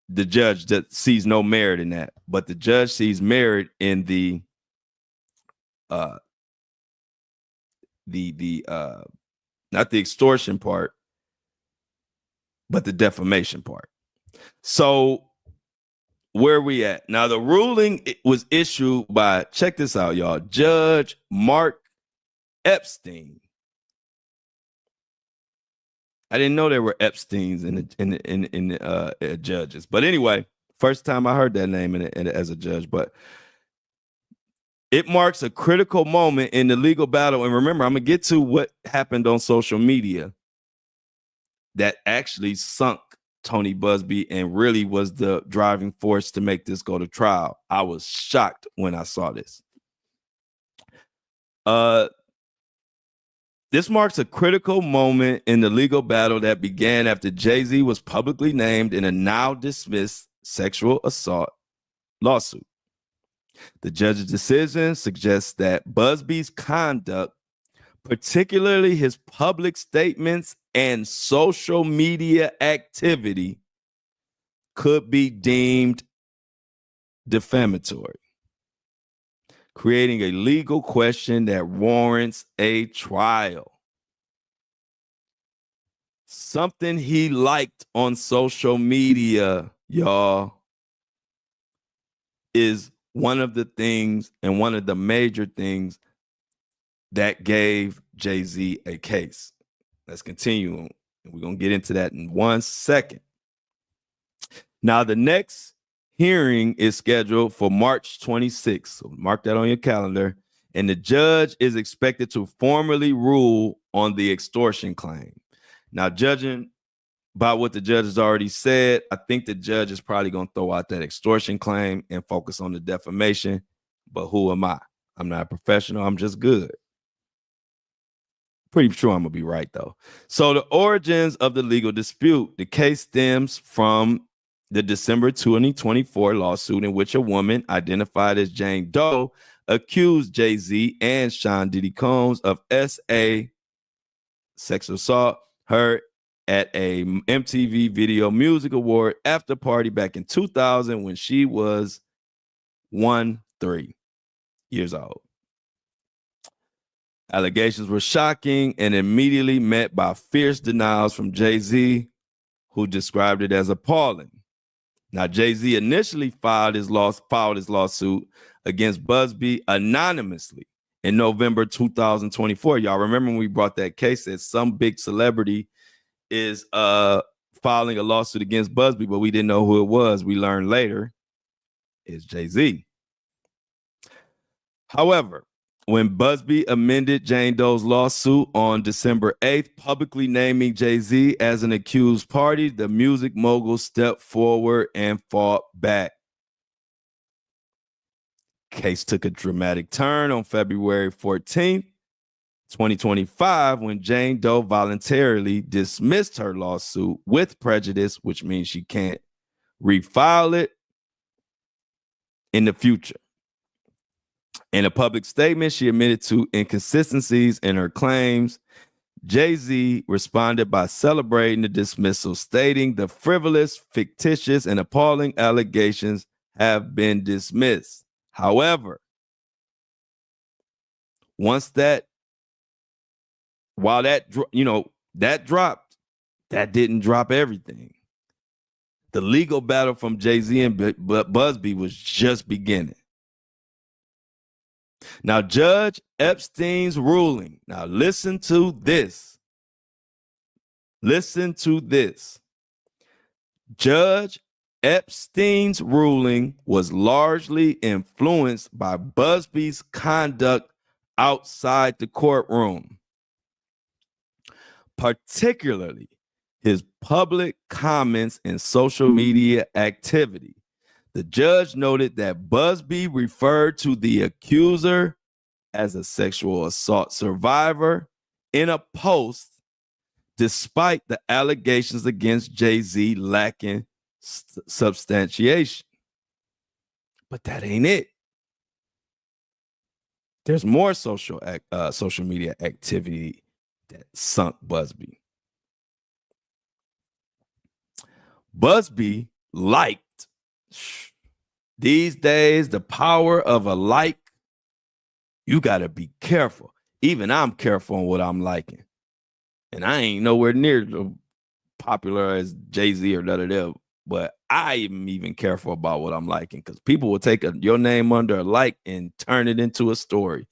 the judge that sees no merit in that, but the judge sees merit in the not the extortion part, but the defamation part. So where are we at now? The ruling was issued by, check this out, y'all, Judge Mark Epstein. I didn't know there were Epsteins in the judges, but anyway, first time I heard that name as a judge. But it marks a critical moment in the legal battle. And remember, I'm gonna get to what happened on social media that actually sunk Tony Busby and really was the driving force to make this go to trial. I was shocked when I saw this. This marks a critical moment in the legal battle that began after Jay-Z was publicly named in a now dismissed sexual assault lawsuit. The judge's decision suggests that Busby's conduct, particularly his public statements and social media activity, could be deemed defamatory, creating a legal question that warrants a trial. Something he liked on social media, y'all, is one of the things and one of the major things that gave Jay-Z a case. Let's continue. We're going to get into that in 1 second. Now, the next hearing is scheduled for March 26th. So mark that on your calendar. And the judge is expected to formally rule on the extortion claim. Now, judging by what the judge has already said, I think the judge is probably going to throw out that extortion claim and focus on the defamation. But who am I? I'm not a professional. I'm just good. Pretty sure I'm going to be right, though. So the origins of the legal dispute. The case stems from the December 2024 lawsuit in which a woman identified as Jane Doe accused Jay-Z and Sean Diddy Combs of S.A. sexual assault her at a MTV Video Music Award after party back in 2000 when she was 13 years old. Allegations were shocking and immediately met by fierce denials from Jay-Z, who described it as appalling. Now, Jay-Z initially filed his lawsuit against Busby anonymously in November 2024. Y'all remember when we brought that case that some big celebrity is filing a lawsuit against Busby, but we didn't know who it was. We learned later it's Jay-Z. However, when Busby amended Jane Doe's lawsuit on December 8th, publicly naming Jay-Z as an accused party, the music mogul stepped forward and fought back. Case took a dramatic turn on February 14th, 2025, when Jane Doe voluntarily dismissed her lawsuit with prejudice, which means she can't refile it in the future. In a public statement, she admitted to inconsistencies in her claims. Jay-Z responded by celebrating the dismissal, stating the frivolous, fictitious, and appalling allegations have been dismissed. However, that dropped, that didn't drop everything. The legal battle from Jay-Z and Busby was just beginning. Now, Judge Epstein's ruling. Now, listen to this. Listen to this. Judge Epstein's ruling was largely influenced by Busby's conduct outside the courtroom, particularly his public comments and social media activity. The judge noted that Busby referred to the accuser as a sexual assault survivor in a post, despite the allegations against Jay-Z lacking substantiation. But that ain't it. There's more social media activity that sunk Busby. Busby liked. These days, the power of a like, you got to be careful. Even I'm careful on what I'm liking. And I ain't nowhere near as popular as Jay-Z or none of them. But I am even careful about what I'm liking, because people will take your name under a like and turn it into a story.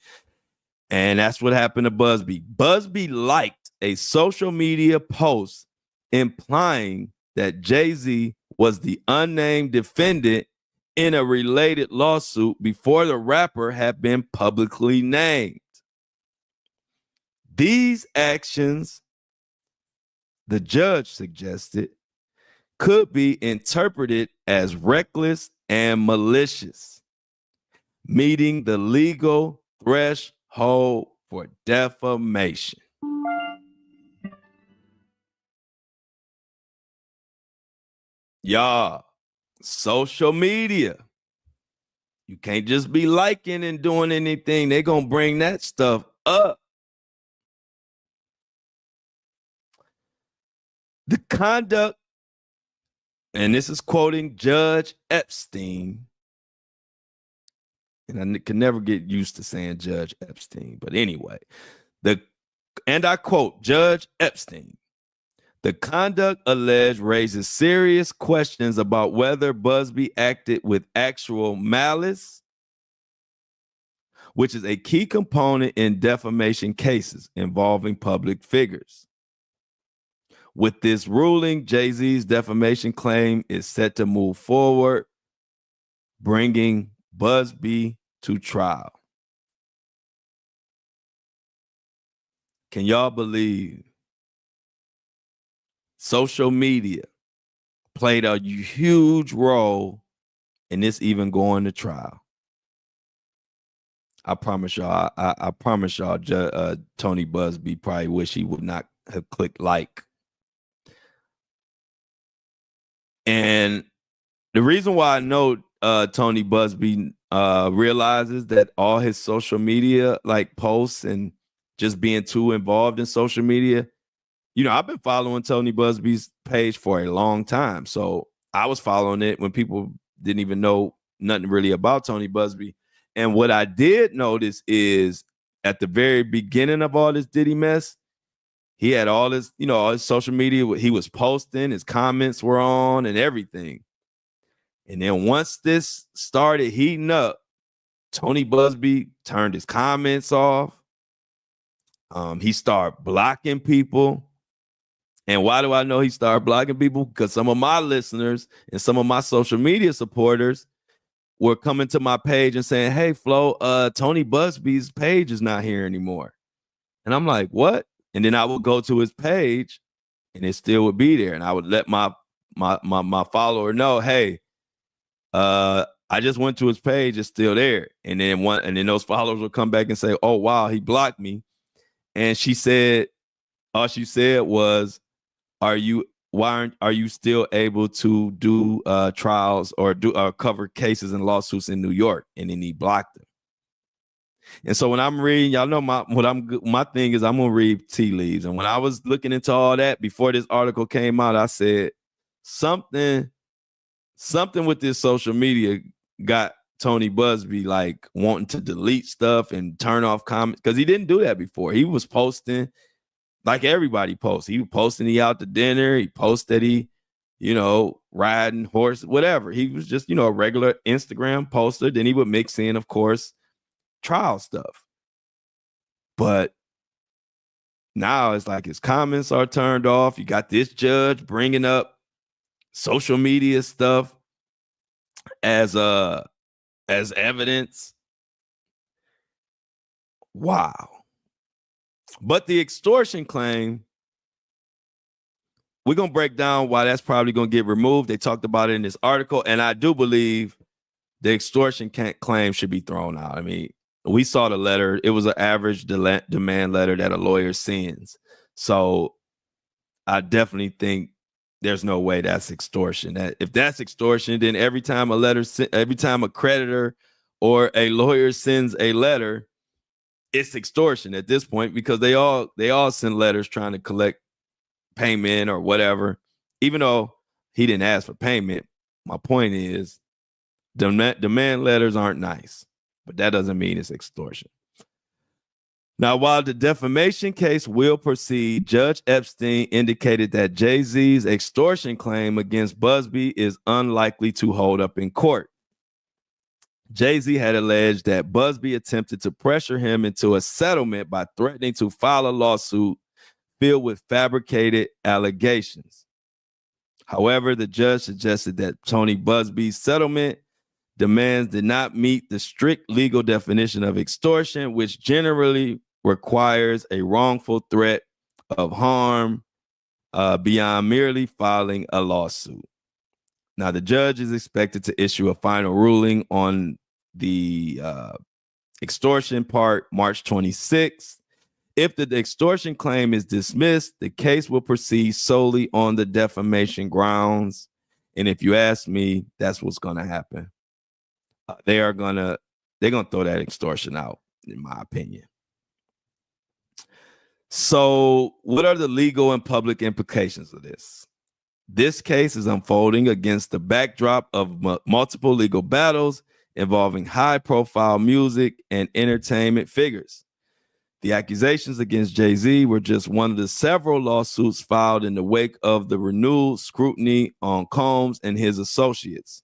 And that's what happened to Busby. Busby liked a social media post implying that Jay-Z was the unnamed defendant in a related lawsuit before the rapper had been publicly named. These actions, the judge suggested, could be interpreted as reckless and malicious, meeting the legal threshold for defamation. Y'all, social media. You can't just be liking and doing anything. They're going to bring that stuff up. The conduct, and this is quoting Judge Epstein, and I can never get used to saying Judge Epstein, but anyway, and I quote Judge Epstein, the conduct alleged raises serious questions about whether Busby acted with actual malice, which is a key component in defamation cases involving public figures. With this ruling, Jay-Z's defamation claim is set to move forward, bringing Busby to trial. Can y'all believe social media played a huge role in this even going to trial? I promise y'all, I promise y'all, Tony Busby probably wish he would not have clicked like. And the reason why I know Tony Busby realizes that all his social media like posts and just being too involved in social media, you know, I've been following Tony Busby's page for a long time. So I was following it when people didn't even know nothing really about Tony Busby. And what I did notice is at the very beginning of all this Diddy mess, he had all his, you know, all his social media. He was posting, his comments were on and everything. And then once this started heating up, Tony Busby turned his comments off. He started blocking people. And why do I know he started blocking people? Because some of my listeners and some of my social media supporters were coming to my page and saying, hey, Flo, Tony Busby's page is not here anymore. And I'm like, what? And then I would go to his page and it still would be there. And I would let my follower know, hey, I just went to his page, it's still there. And then those followers would come back and say, oh, wow, he blocked me. And she said, all she said was, are you still able to do trials or do cover cases and lawsuits in New York? And then he blocked him. And so when I'm reading, y'all know my thing is I'm gonna read tea leaves. And when I was looking into all that before this article came out, I said something with this social media got Tony Busby like wanting to delete stuff and turn off comments, because he didn't do that before. He was posting like everybody posts. He was posting he out to dinner. He posted he, you know, riding horse, whatever. He was just, you know, a regular Instagram poster. Then he would mix in, of course, trial stuff. But now it's like his comments are turned off. You got this judge bringing up social media stuff as evidence. Wow. But the extortion claim, we're going to break down why that's probably going to get removed. They talked about it in this article, and I do believe the extortion claim should be thrown out. I mean, we saw the letter. It was an average demand letter that a lawyer sends. So I definitely think there's no way that's extortion. That if that's extortion, then every time a creditor or a lawyer sends a letter, it's extortion at this point, because they all send letters trying to collect payment or whatever. Even though he didn't ask for payment, my point is demand letters aren't nice, but that doesn't mean it's extortion. Now, while the defamation case will proceed, Judge Epstein indicated that Jay-Z's extortion claim against Busby is unlikely to hold up in court. Jay-Z had alleged that Busby attempted to pressure him into a settlement by threatening to file a lawsuit filled with fabricated allegations. However, the judge suggested that Tony Busby's settlement demands did not meet the strict legal definition of extortion, which generally requires a wrongful threat of harm beyond merely filing a lawsuit. Now, the judge is expected to issue a final ruling on the extortion part March 26th. If the extortion claim is dismissed, the case will proceed solely on the defamation grounds. And if you ask me, that's what's going to happen. They're gonna throw that extortion out, in my opinion. So, what are the legal and public implications of this? This case is unfolding against the backdrop of multiple legal battles involving high-profile music and entertainment figures. The accusations against Jay-Z were just one of the several lawsuits filed in the wake of the renewed scrutiny on Combs and his associates.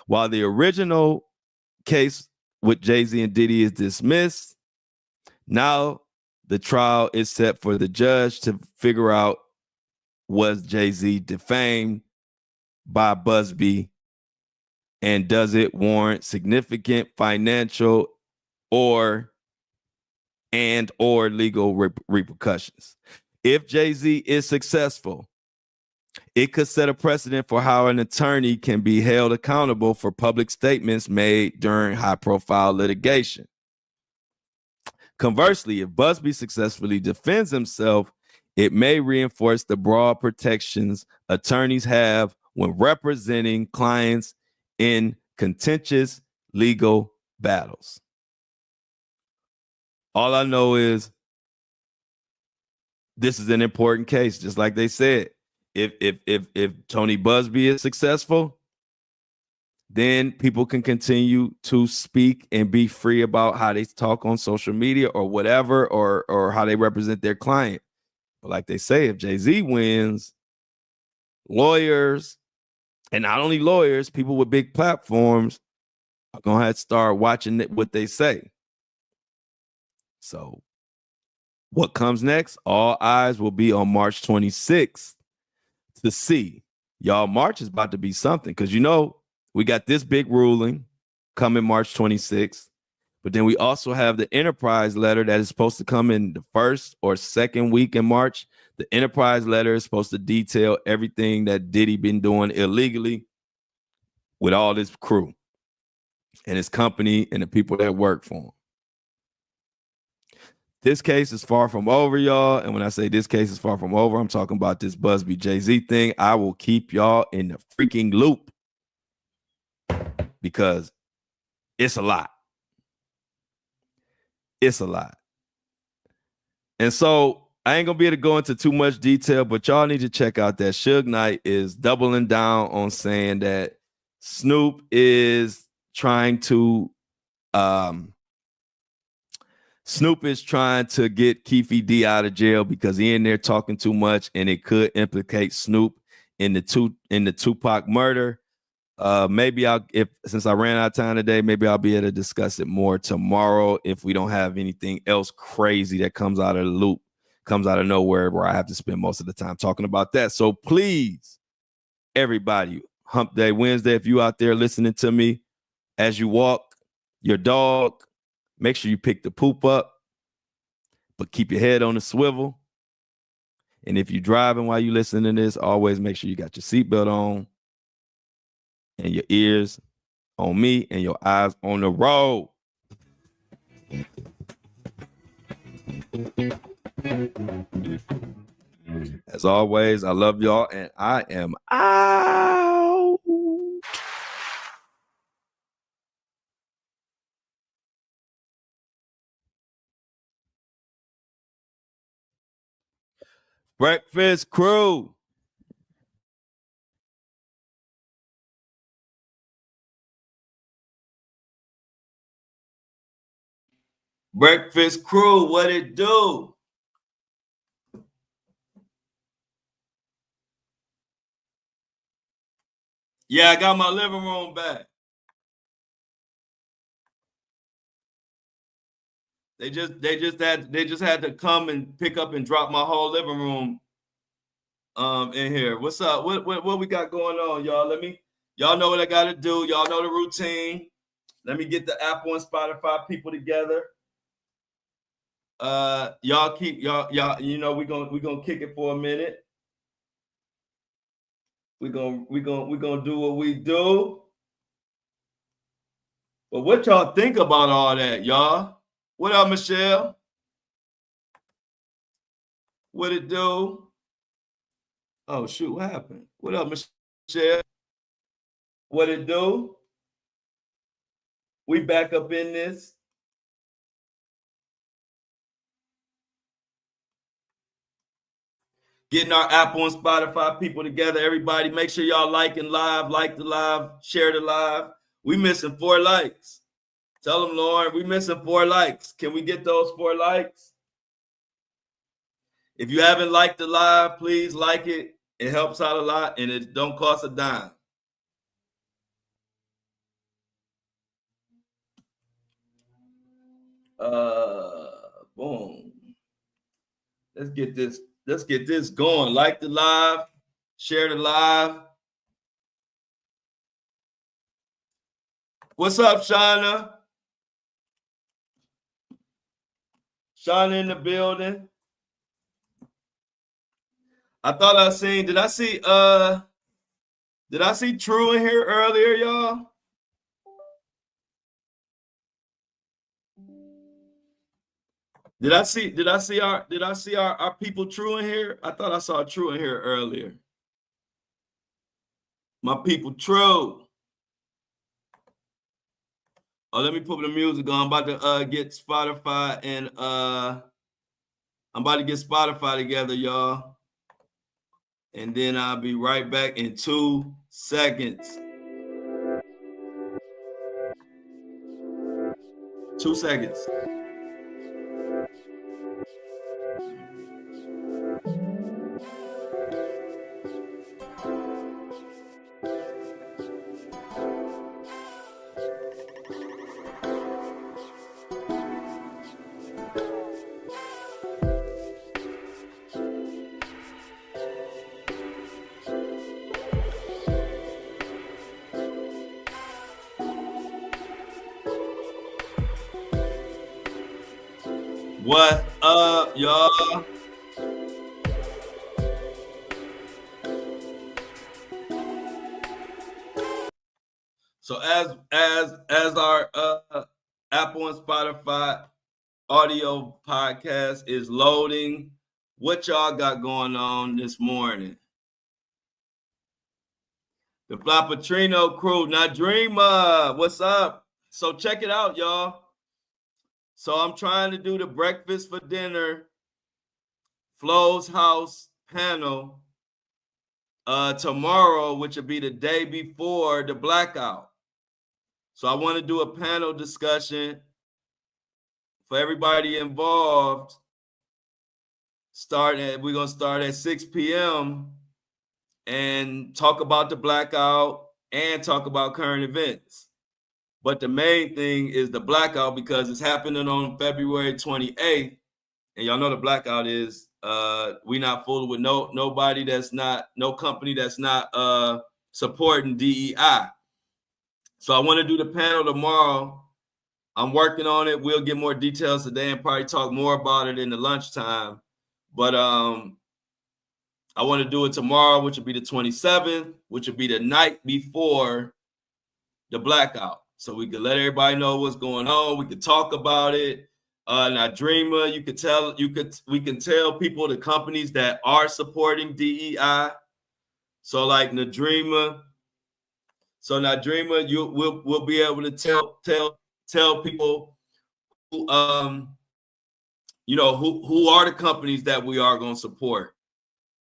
While the original case with Jay-Z and Diddy is dismissed, now the trial is set for the judge to figure out, was Jay-Z defamed by Busby, and does it warrant significant financial or legal repercussions? If Jay-Z is successful, it could set a precedent for how an attorney can be held accountable for public statements made during high-profile litigation. Conversely, if Busby successfully defends himself, it may reinforce the broad protections attorneys have when representing clients in contentious legal battles. All I know is this is an important case, just like they said. If Tony Busby is successful, then people can continue to speak and be free about how they talk on social media or whatever, or how they represent their client. But like they say, if Jay-Z wins, lawyers, and not only lawyers, people with big platforms are going to have to start watching what they say. So what comes next? All eyes will be on March 26th to see. Y'all, March is about to be something, because we got this big ruling coming March 26th, but then we also have the Enterprise letter that is supposed to come in the first or second week in March. The Enterprise letter is supposed to detail everything that Diddy been doing illegally with all his crew and his company and the people that work for him. This case is far from over, y'all. And when I say this case is far from over, I'm talking about this Busby Jay-Z thing. I will keep y'all in the freaking loop, because it's a lot. It's a lot. And so I ain't gonna be able to go into too much detail, but y'all need to check out that Suge Knight is doubling down on saying that Snoop is trying to get Keefe D out of jail because he in there talking too much, and it could implicate Snoop in the Tupac murder. Maybe since I ran out of time today, maybe I'll be able to discuss it more tomorrow if we don't have anything else crazy that comes out of the loop, comes out of nowhere where I have to spend most of the time talking about that. So please, everybody, Hump Day Wednesday, if you out there listening to me as you walk your dog, make sure you pick the poop up, but keep your head on the swivel. And if you're driving while you listening to this, always make sure you got your seatbelt on and your ears on me and your eyes on the road. As always, I love y'all and I am out. Breakfast crew. Breakfast crew, what it do? Yeah, I got my living room back. They just had to come and pick up and drop my whole living room in here. What's up? What we got going on, y'all? Y'all know what I gotta do. Y'all know the routine. Let me get the Apple and Spotify people together. Y'all keep y'all you know we're gonna kick it for a minute. We're gonna do what we do. But what y'all think about all that, y'all? What up, Michelle? What it do? Oh shoot, what happened? What up, Michelle? What it do? We back up in this. Getting our Apple and Spotify people together. Everybody, make sure y'all like the live, share the live. We missing 4 likes. Tell them, Lauren, we missing 4 likes. Can we get those 4 likes? If you haven't liked the live, please like it. It helps out a lot and it don't cost a dime. Boom. Let's get this going. Like the live, share the live. What's up, Shauna? Shauna in the building. I thought I seen, did I see True in here earlier, y'all? Did I see our people True in here? I thought I saw True in here earlier. My people True. Oh, let me put the music on. I'm about to get Spotify and I'm about to get Spotify together, y'all. And then I'll be right back in 2 seconds. 2 seconds. What up, y'all? So as our Apple and Spotify audio podcast is loading, what y'all got going on this morning? The Flapatrino crew, Nadrima, what's up? So check it out, y'all. So I'm trying to do the breakfast for dinner, Flo's house panel tomorrow, which will be the day before the blackout. So I want to do a panel discussion for everybody involved. We're gonna start at 6 p.m. and talk about the blackout, and talk about current events. But the main thing is the blackout, because it's happening on February 28th. And y'all know the blackout is we not fooling with nobody that's not, no company that's not supporting DEI. So I want to do the panel tomorrow. I'm working on it. We'll get more details today and probably talk more about it in the lunchtime. But I want to do it tomorrow, which will be the 27th, which will be the night before the blackout. So we could let everybody know what's going on. We could talk about it. Now, Dreamer, we can tell people, the companies that are supporting DEI. So like Nadreema. So Nadreema, we'll be able to tell people who who are the companies that we are going to support.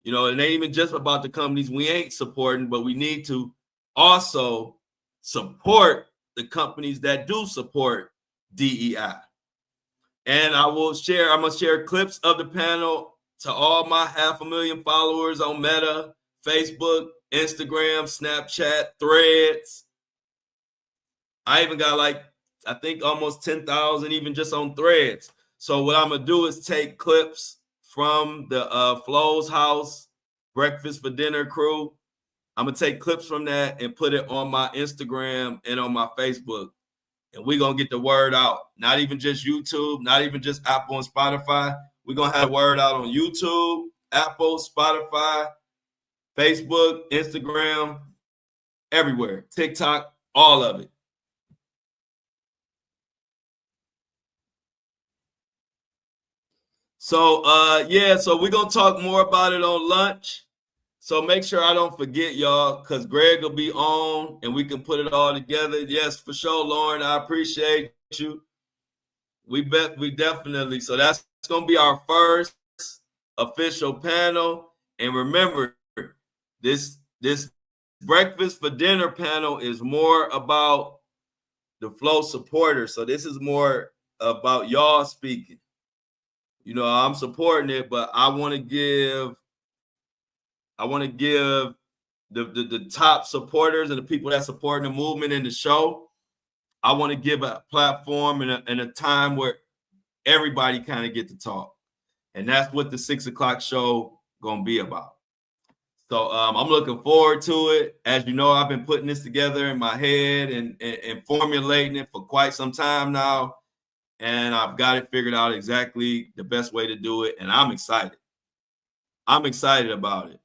It ain't even just about the companies we ain't supporting, but we need to also support the companies that do support DEI. And I'm going to share clips of the panel to all my 500,000 followers on Meta, Facebook, Instagram, Snapchat, Threads. I even got I think almost 10,000 even just on Threads. So what I'm going to do is take clips from the Flo's House Breakfast for Dinner crew. I'm going to take clips from that and put it on my Instagram and on my Facebook. And we're going to get the word out. Not even just YouTube, not even just Apple and Spotify. We're going to have the word out on YouTube, Apple, Spotify, Facebook, Instagram, everywhere. TikTok, all of it. So, so we're going to talk more about it on lunch. So make sure I don't forget, y'all, because Greg will be on and we can put it all together. Yes, for sure, Lauren. I appreciate you. We definitely. So that's going to be our first official panel. And remember, this Breakfast for Dinner panel is more about the Flo supporters. So this is more about y'all speaking. I'm supporting it, but I want to give the top supporters and the people that support the movement in the show, I want to give a platform and a time where everybody kind of get to talk. And that's what the 6 o'clock show going to be about. So I'm looking forward to it. As you know, I've been putting this together in my head and formulating it for quite some time now. And I've got it figured out exactly the best way to do it. And I'm excited. I'm excited about it.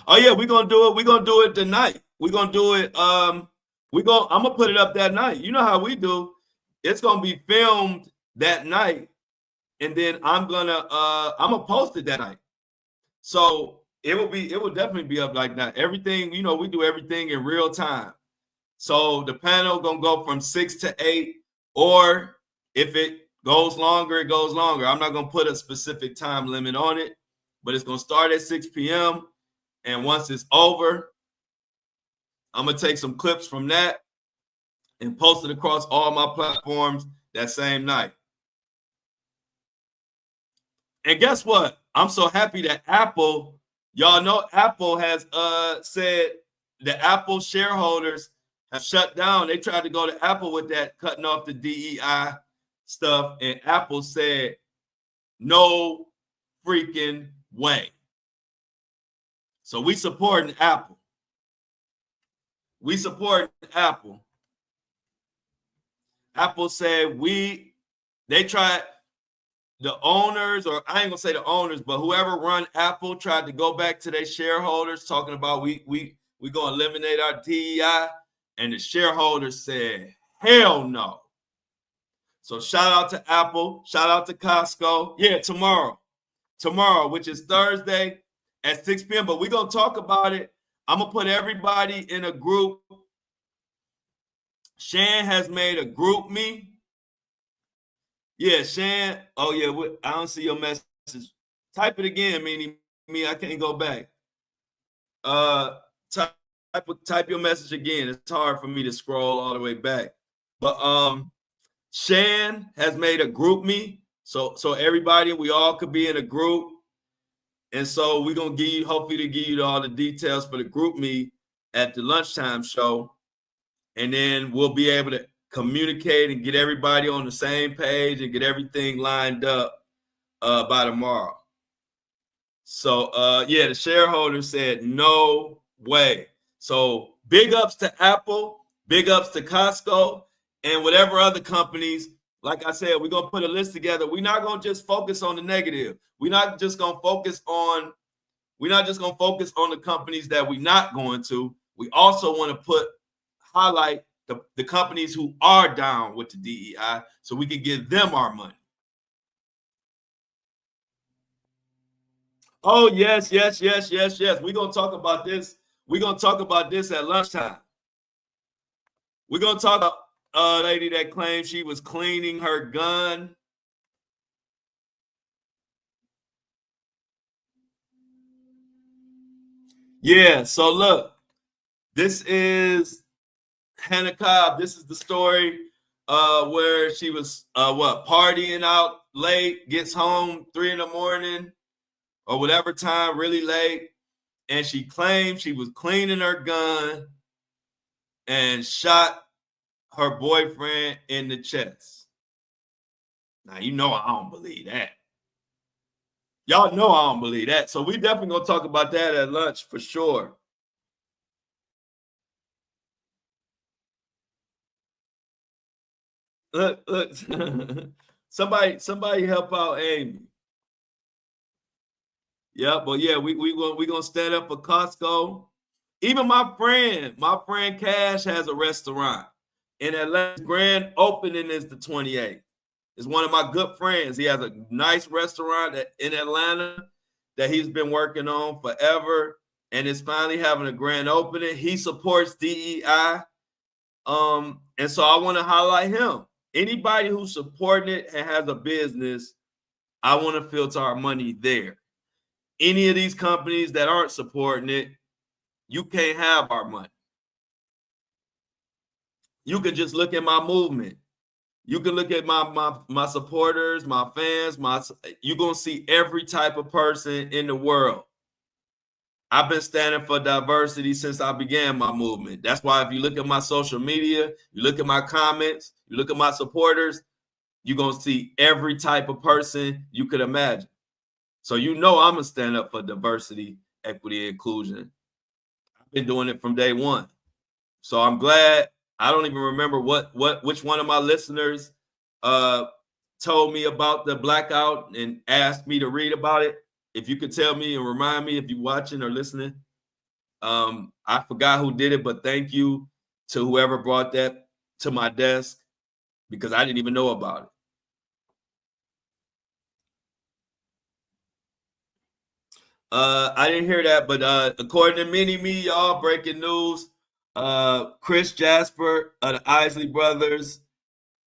Oh yeah, we're gonna do it. We're gonna do it tonight. We're gonna do it. I'm gonna put it up that night. You know how we do. It's gonna be filmed that night, and then I'm gonna post it that night. So it will definitely be up like that. Everything, we do everything in real time. So the panel gonna go from 6 to 8, or if it goes longer, it goes longer. I'm not gonna put a specific time limit on it, but it's gonna start at 6 p.m. And once it's over, I'm going to take some clips from that and post it across all my platforms that same night. And guess what? I'm so happy that Apple, y'all know Apple has said the Apple shareholders have shut down. They tried to go to Apple with that, cutting off the DEI stuff. And Apple said, no freaking way. So we supporting Apple. We support Apple. Apple said they tried, the owners, or I ain't gonna say the owners, but whoever run Apple tried to go back to their shareholders talking about we gonna eliminate our DEI, and the shareholders said, hell no. So shout out to Apple, shout out to Costco. Yeah, tomorrow, which is Thursday at 6 p.m. But we're going to talk about it. I'm going to put everybody in a group. Shan has made a group me. Yeah, Shan. Oh, yeah. I don't see your message. Type it again, meaning me. I can't go back. Type your message again. It's hard for me to scroll all the way back. But Shan has made a group me. So everybody, we all could be in a group. And so we're gonna hopefully give you all the details for the group me at the lunchtime show, and then we'll be able to communicate and get everybody on the same page and get everything lined up by tomorrow. So yeah, the shareholder said no way. So big ups to Apple, big ups to Costco, and whatever other companies. Like I said, we're gonna put a list together. We're not gonna just focus on the negative. We're not just gonna focus on the companies that we're not going to. We also want to highlight the companies who are down with the DEI so we can give them our money. Oh, yes. We're gonna talk about this. We're gonna talk about this at lunchtime. We're gonna talk about a lady that claimed she was cleaning her gun. Yeah, so look, this is Hannah Cobb. This is the story where she was partying out late, gets home 3 a.m. or whatever time, really late, and she claimed she was cleaning her gun and shot her boyfriend in the chest. Now, you know I don't believe that. Y'all know I don't believe that. So we definitely gonna talk about that at lunch for sure. Look, somebody help out Amy. Yeah, but yeah, we gonna stand up for Costco. Even my friend Cash has a restaurant in Atlanta. Grand opening is the 28th. It's one of my good friends. He has a nice restaurant in Atlanta that he's been working on forever, and is finally having a grand opening. He supports DEI, and so I want to highlight him. Anybody who's supporting it and has a business, I want to filter our money there. Any of these companies that aren't supporting it, you can't have our money. You can just look at my movement. You can look at my supporters, my fans, you're gonna see every type of person in the world. I've been standing for diversity since I began my movement. That's why if you look at my social media, you look at my comments, you look at my supporters, you're gonna see every type of person you could imagine. So you know I'm gonna stand up for diversity, equity, and inclusion. I've been doing it from day one. So I'm glad. I don't even remember which one of my listeners told me about the blackout and asked me to read about it. If you could tell me and remind me if you're watching or listening. I forgot who did it, but thank you to whoever brought that to my desk because I didn't even know about it. I didn't hear that, but according to Mini-Me, y'all, breaking news. Chris Jasper of the Isley Brothers,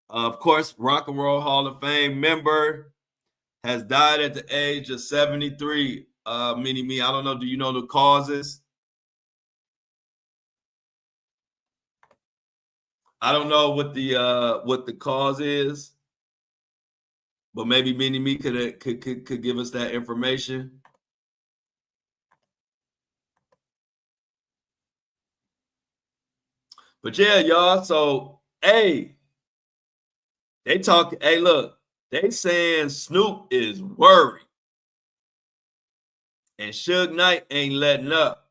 of course, Rock and Roll Hall of Fame member, has died at the age of 73. Mini-Me, I don't know. Do you know the causes? I don't know what the cause is, but maybe Mini-Me could give us that information. But yeah, y'all. So hey, hey, look, they saying Snoop is worried, and Suge Knight ain't letting up.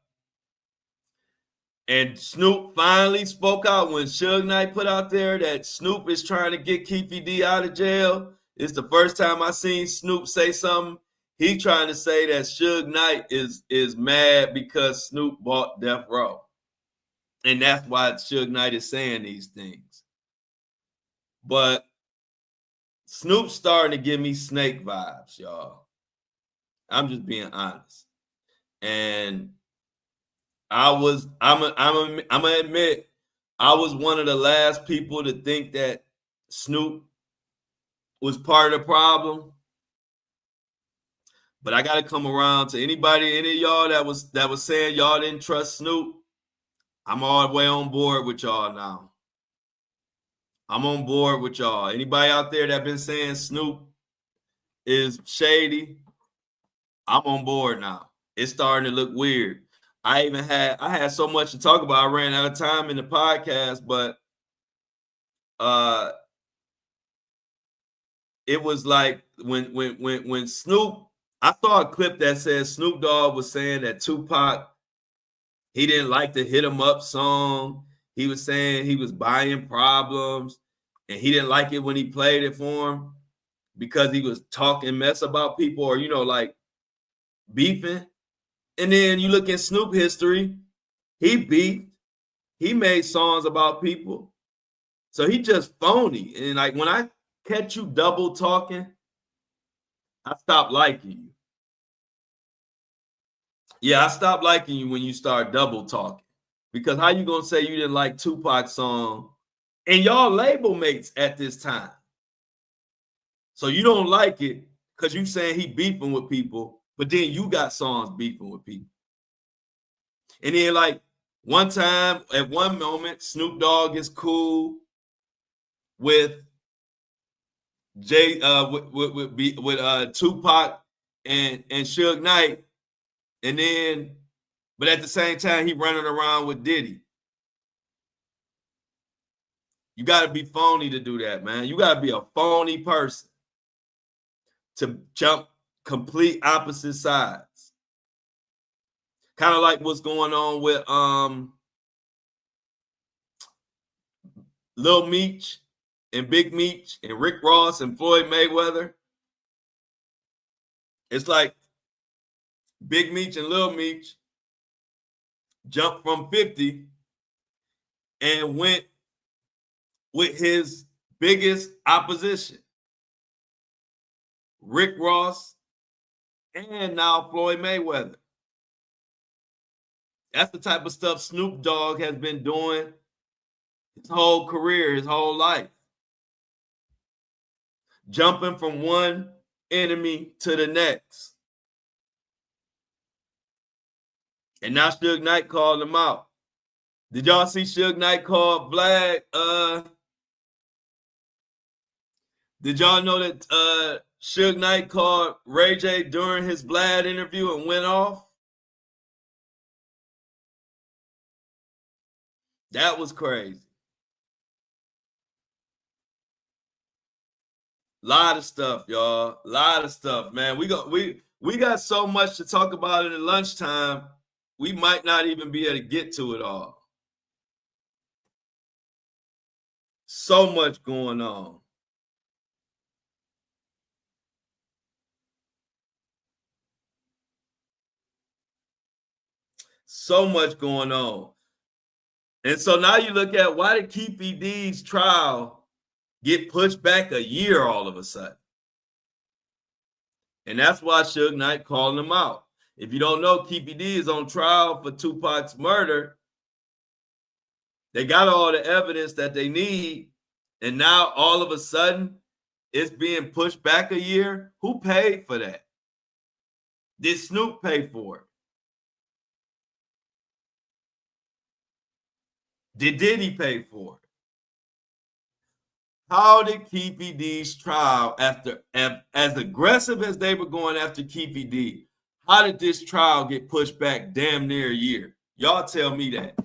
And Snoop finally spoke out when Suge Knight put out there that Snoop is trying to get Keefe D out of jail. It's the first time I seen Snoop say something. He trying to say that Suge Knight is mad because Snoop bought Death Row. And that's why Suge Knight is saying these things. But Snoop's starting to give me Snake vibes, y'all. I'm just being honest. And I'm gonna admit, I was one of the last people to think that Snoop was part of the problem. But I gotta come around to any of y'all that was saying y'all didn't trust Snoop. I'm all the way on board with y'all now. I'm on board with y'all. Anybody out there that been saying Snoop is shady, I'm on board now. It's starting to look weird. I had so much to talk about. I ran out of time in the podcast, but it was like when Snoop, I saw a clip that says Snoop Dogg was saying that Tupac, he didn't like the Hit 'Em Up song. He was saying he was buying problems and he didn't like it when he played it for him because he was talking mess about people or, like beefing. And then you look at Snoop history, he beefed, he made songs about people. So he just phony. And like when I catch you double talking, I stop liking you. Yeah, I stopped liking you when you start double talking. Because how you gonna say you didn't like Tupac's song and y'all label mates at this time? So you don't like it because you saying he beefing with people, but then you got songs beefing with people. And then like one time, at one moment, Snoop Dogg is cool with Tupac and Suge Knight, and then, but at the same time, he running around with Diddy. You got to be phony to do that, man. You got to be a phony person to jump complete opposite sides. Kind of like what's going on with Lil Meech and Big Meech and Rick Ross and Floyd Mayweather. It's like Big Meech and Lil Meech jumped from 50 and went with his biggest opposition, Rick Ross and now Floyd Mayweather. That's the type of stuff Snoop Dogg has been doing his whole career, his whole life. Jumping from one enemy to the next. And now Suge Knight called him out. Did y'all see Suge Knight call Vlad? Did y'all know that Suge Knight called Ray J during his Vlad interview and went off? That was crazy. Lot of stuff, y'all. Lot of stuff, man. We got so much to talk about in the lunchtime. We might not even be able to get to it all. So much going on. So much going on. And so now you look at, why did Keefe D's trial get pushed back a year all of a sudden? And that's why Suge Knight calling him out. If you don't know, Keefe D is on trial for Tupac's murder. They got all the evidence that they need. And now all of a sudden, it's being pushed back a year. Who paid for that? Did Snoop pay for it? Did Diddy pay for it? How did Keefe D's trial, after as aggressive as they were going after Keefe D, how did this trial get pushed back damn near a year? Y'all tell me that.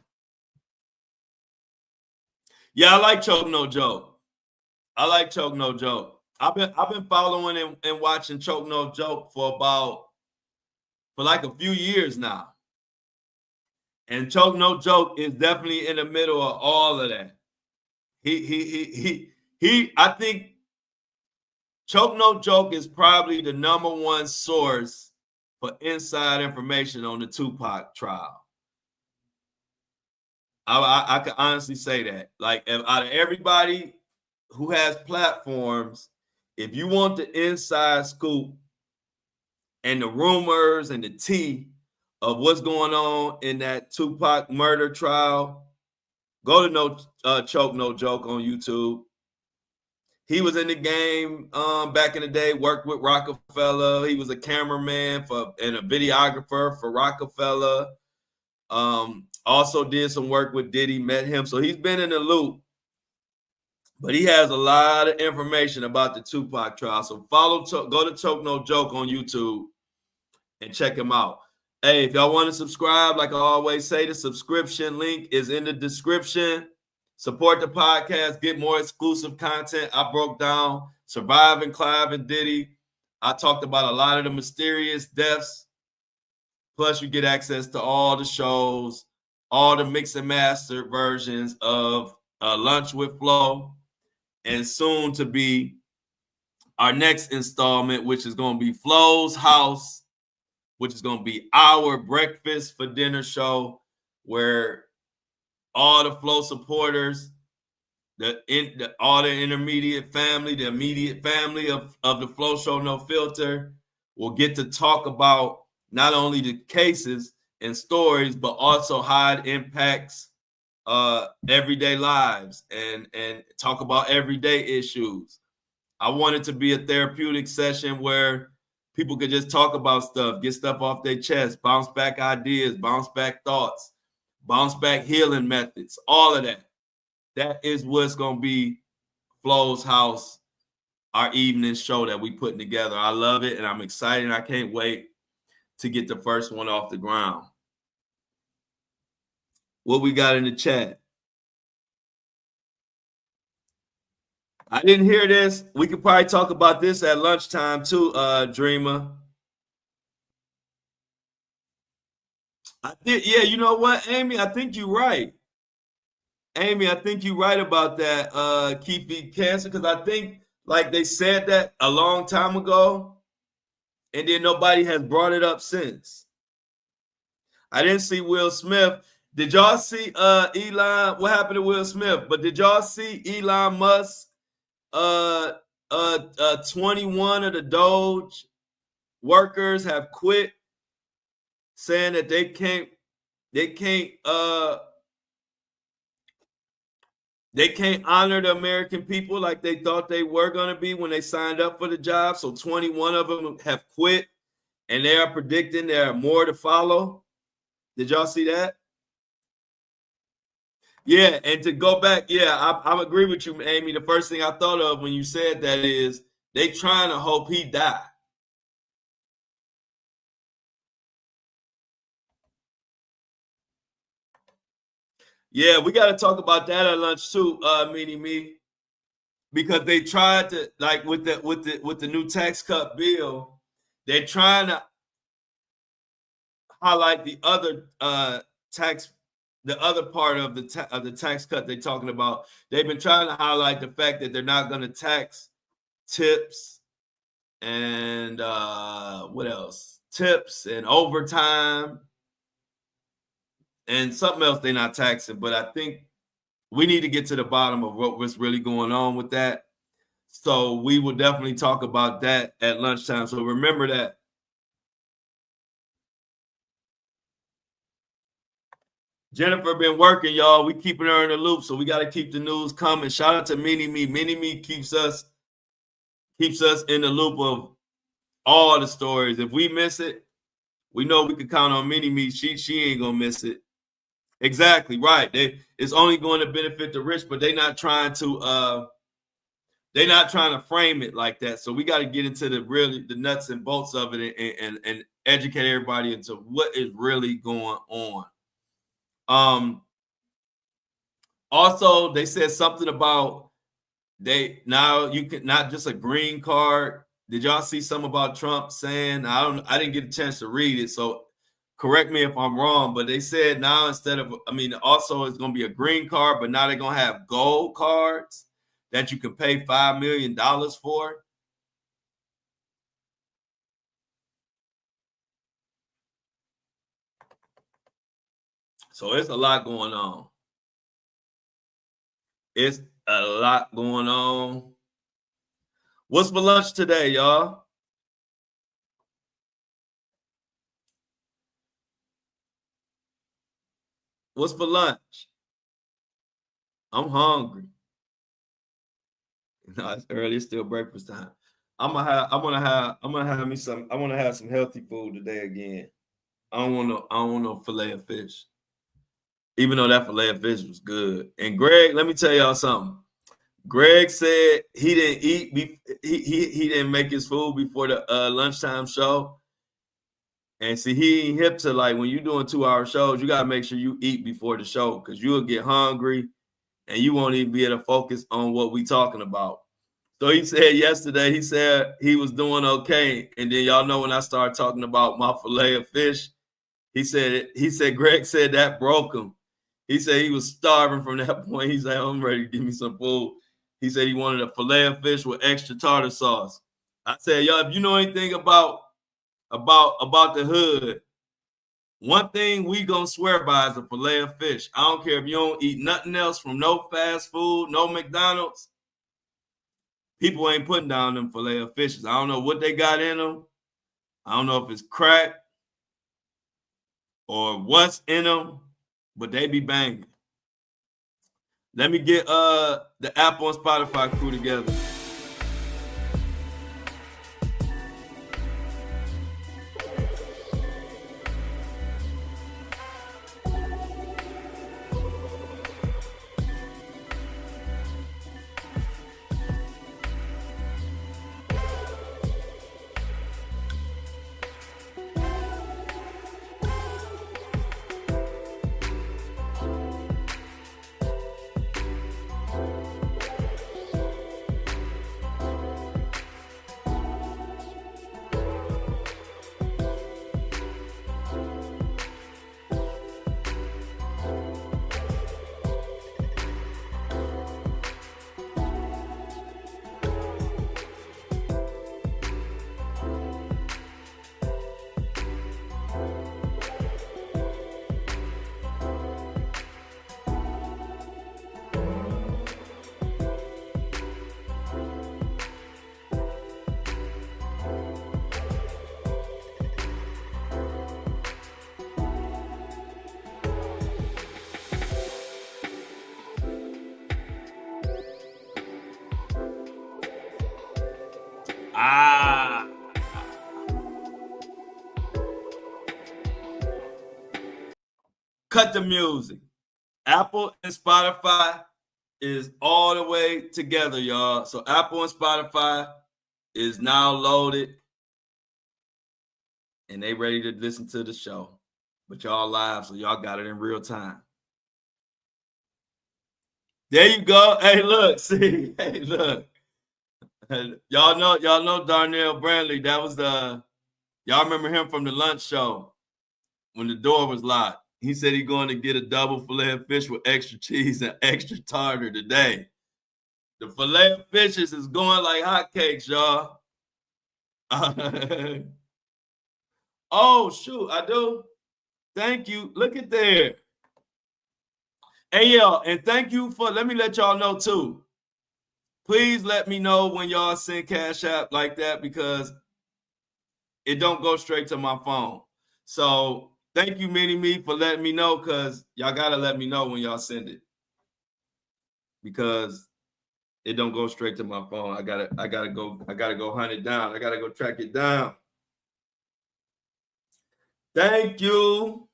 Yeah, I like Choke No Joke. I like Choke No Joke. I've been following and watching Choke No Joke for like a few years now. And Choke No Joke is definitely in the middle of all of that. I think Choke No Joke is probably the #1 source for inside information on the Tupac trial. I can honestly say that. Like, out of everybody who has platforms, if you want the inside scoop and the rumors and the tea of what's going on in that Tupac murder trial, go to Choke No Joke on YouTube. He was in the game back in the day, worked with Rockefeller. He was a cameraman and a videographer for Rockefeller. Also did some work with Diddy, met him. So he's been in the loop. But he has a lot of information about the Tupac trial. So go to Choke No Joke on YouTube and check him out. Hey, if y'all want to subscribe, like I always say, the subscription link is in the description. Support the podcast, get more exclusive content. I broke down Surviving Clive and Diddy. I talked about a lot of the mysterious deaths. Plus, you get access to all the shows, all the mix and master versions of Lunch with Flo, and soon to be our next installment, which is going to be Flo's House, which is going to be our breakfast for dinner show, where all the Flo supporters, all the intermediate family, the immediate family of the Flo Show No Filter will get to talk about not only the cases and stories, but also how it impacts everyday lives and talk about everyday issues. I want it to be a therapeutic session where people could just talk about stuff, get stuff off their chest, bounce back ideas, bounce back thoughts, bounce back healing methods, all of that. That is what's going to be Flo's House, our evening show that we putting together. I love it, and I'm excited. I can't wait to get the first one off the ground. What we got in the chat? I didn't hear this. We could probably talk about this at lunchtime too, Dreamer. I think, yeah, you know what, Amy? I think you're right. Amy, I think you're right about that, Keep Beat Cancer, because I think like they said that a long time ago, and then nobody has brought it up since. I didn't see Will Smith. Did y'all see Elon? What happened to Will Smith? But did y'all see Elon Musk? 21 of the Doge workers have quit, saying that they can't honor the American people like they thought they were going to be when they signed up for the job. So 21 of them have quit, and they are predicting there are more to follow. Did y'all see that? Yeah, and to go back, yeah, I agree with you, Amy. The first thing I thought of when you said that is they trying to hope he die. Yeah, we got to talk about that at lunch too, Me, because they tried to, like, with the new tax cut bill, they're trying to highlight the other the other part of the tax cut they're talking about. They've been trying to highlight the fact that they're not going to tax tips and what else? Tips and overtime and something else they're not taxing. But I think we need to get to the bottom of what's really going on with that. So we will definitely talk about that at lunchtime. So remember that. Jennifer been working, y'all. We keeping her in the loop, so we got to keep the news coming. Shout out to Mini Me. Mini Me keeps us in the loop of all the stories. If we miss it, we know we can count on Mini Me. She ain't gonna miss it. Exactly right. It's only going to benefit the rich, but they're not trying to frame it like that. So we got to get into the nuts and bolts of it and educate everybody into what is really going on. Also, they said something about now you can not just a green card. Did y'all see something about Trump saying? I didn't get a chance to read it, so correct me if I'm wrong. But they said now also it's going to be a green card, but now they're going to have gold cards that you can pay $5 million for. So it's a lot going on. It's a lot going on. What's for lunch today, y'all? What's for lunch? I'm hungry. No, it's early. It's still breakfast time. I want to have some healthy food today again. I don't want no fillet of fish. Even though that fillet of fish was good. And Greg, let me tell y'all something. Greg said he didn't eat. He didn't make his food before the lunchtime show. And see, he ain't hip to like when you're doing 2-hour shows, you gotta make sure you eat before the show because you'll get hungry and you won't even be able to focus on what we talking about. So he said yesterday, he said he was doing okay. And then y'all know when I started talking about my fillet of fish, he said Greg said that broke him. He said he was starving from that point. He's like, I'm ready to give me some food. He said he wanted a fillet of fish with extra tartar sauce. I said, y'all, if you know anything about the hood, one thing we gonna swear by is a fillet of fish. I don't care if you don't eat nothing else from no fast food, no McDonald's. People ain't putting down them fillet of fishes. I don't know what they got in them. I don't know if it's crack or what's in them, but they be banging. Let me get the Apple and Spotify crew together. Cut the music. Apple and Spotify is all the way together, y'all. So Apple and Spotify is now loaded and they ready to listen to the show. But y'all live, so y'all got it in real time. There you go. Hey, look, see. Hey, look. Y'all know Darnell Brandley. That was y'all remember him from the lunch show when the door was locked. He said he's going to get a double fillet of fish with extra cheese and extra tartar today. The fillet of fishes is going like hotcakes, y'all. Oh, shoot, I do. Thank you. Look at there. Hey, y'all, and thank you for, let me let y'all know, too. Please let me know when y'all send Cash App like that because it don't go straight to my phone. So thank you, Mini-Me, for letting me know because y'all got to let me know when y'all send it because it don't go straight to my phone. I gotta go hunt it down. I gotta go track it down. Thank you.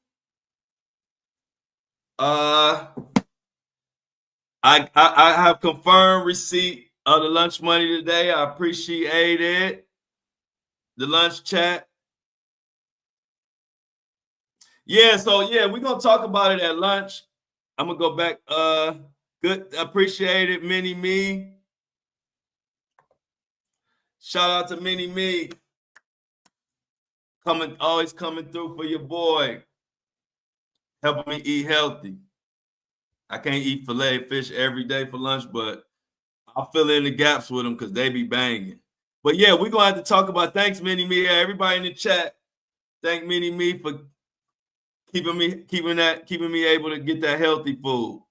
I have confirmed receipt of the lunch money today. I appreciate it. The lunch chat. Yeah, so yeah, we're gonna talk about it at lunch. I'm gonna go back. Good, appreciate it, Mini Me. Shout out to Mini Me. Always coming through for your boy. Helping me eat healthy. I can't eat filet fish every day for lunch, but I'll fill in the gaps with them because they be banging. But yeah, we're gonna have to talk about thanks, Mini Me. Everybody in the chat, thank Mini Me for keeping me able to get that healthy food.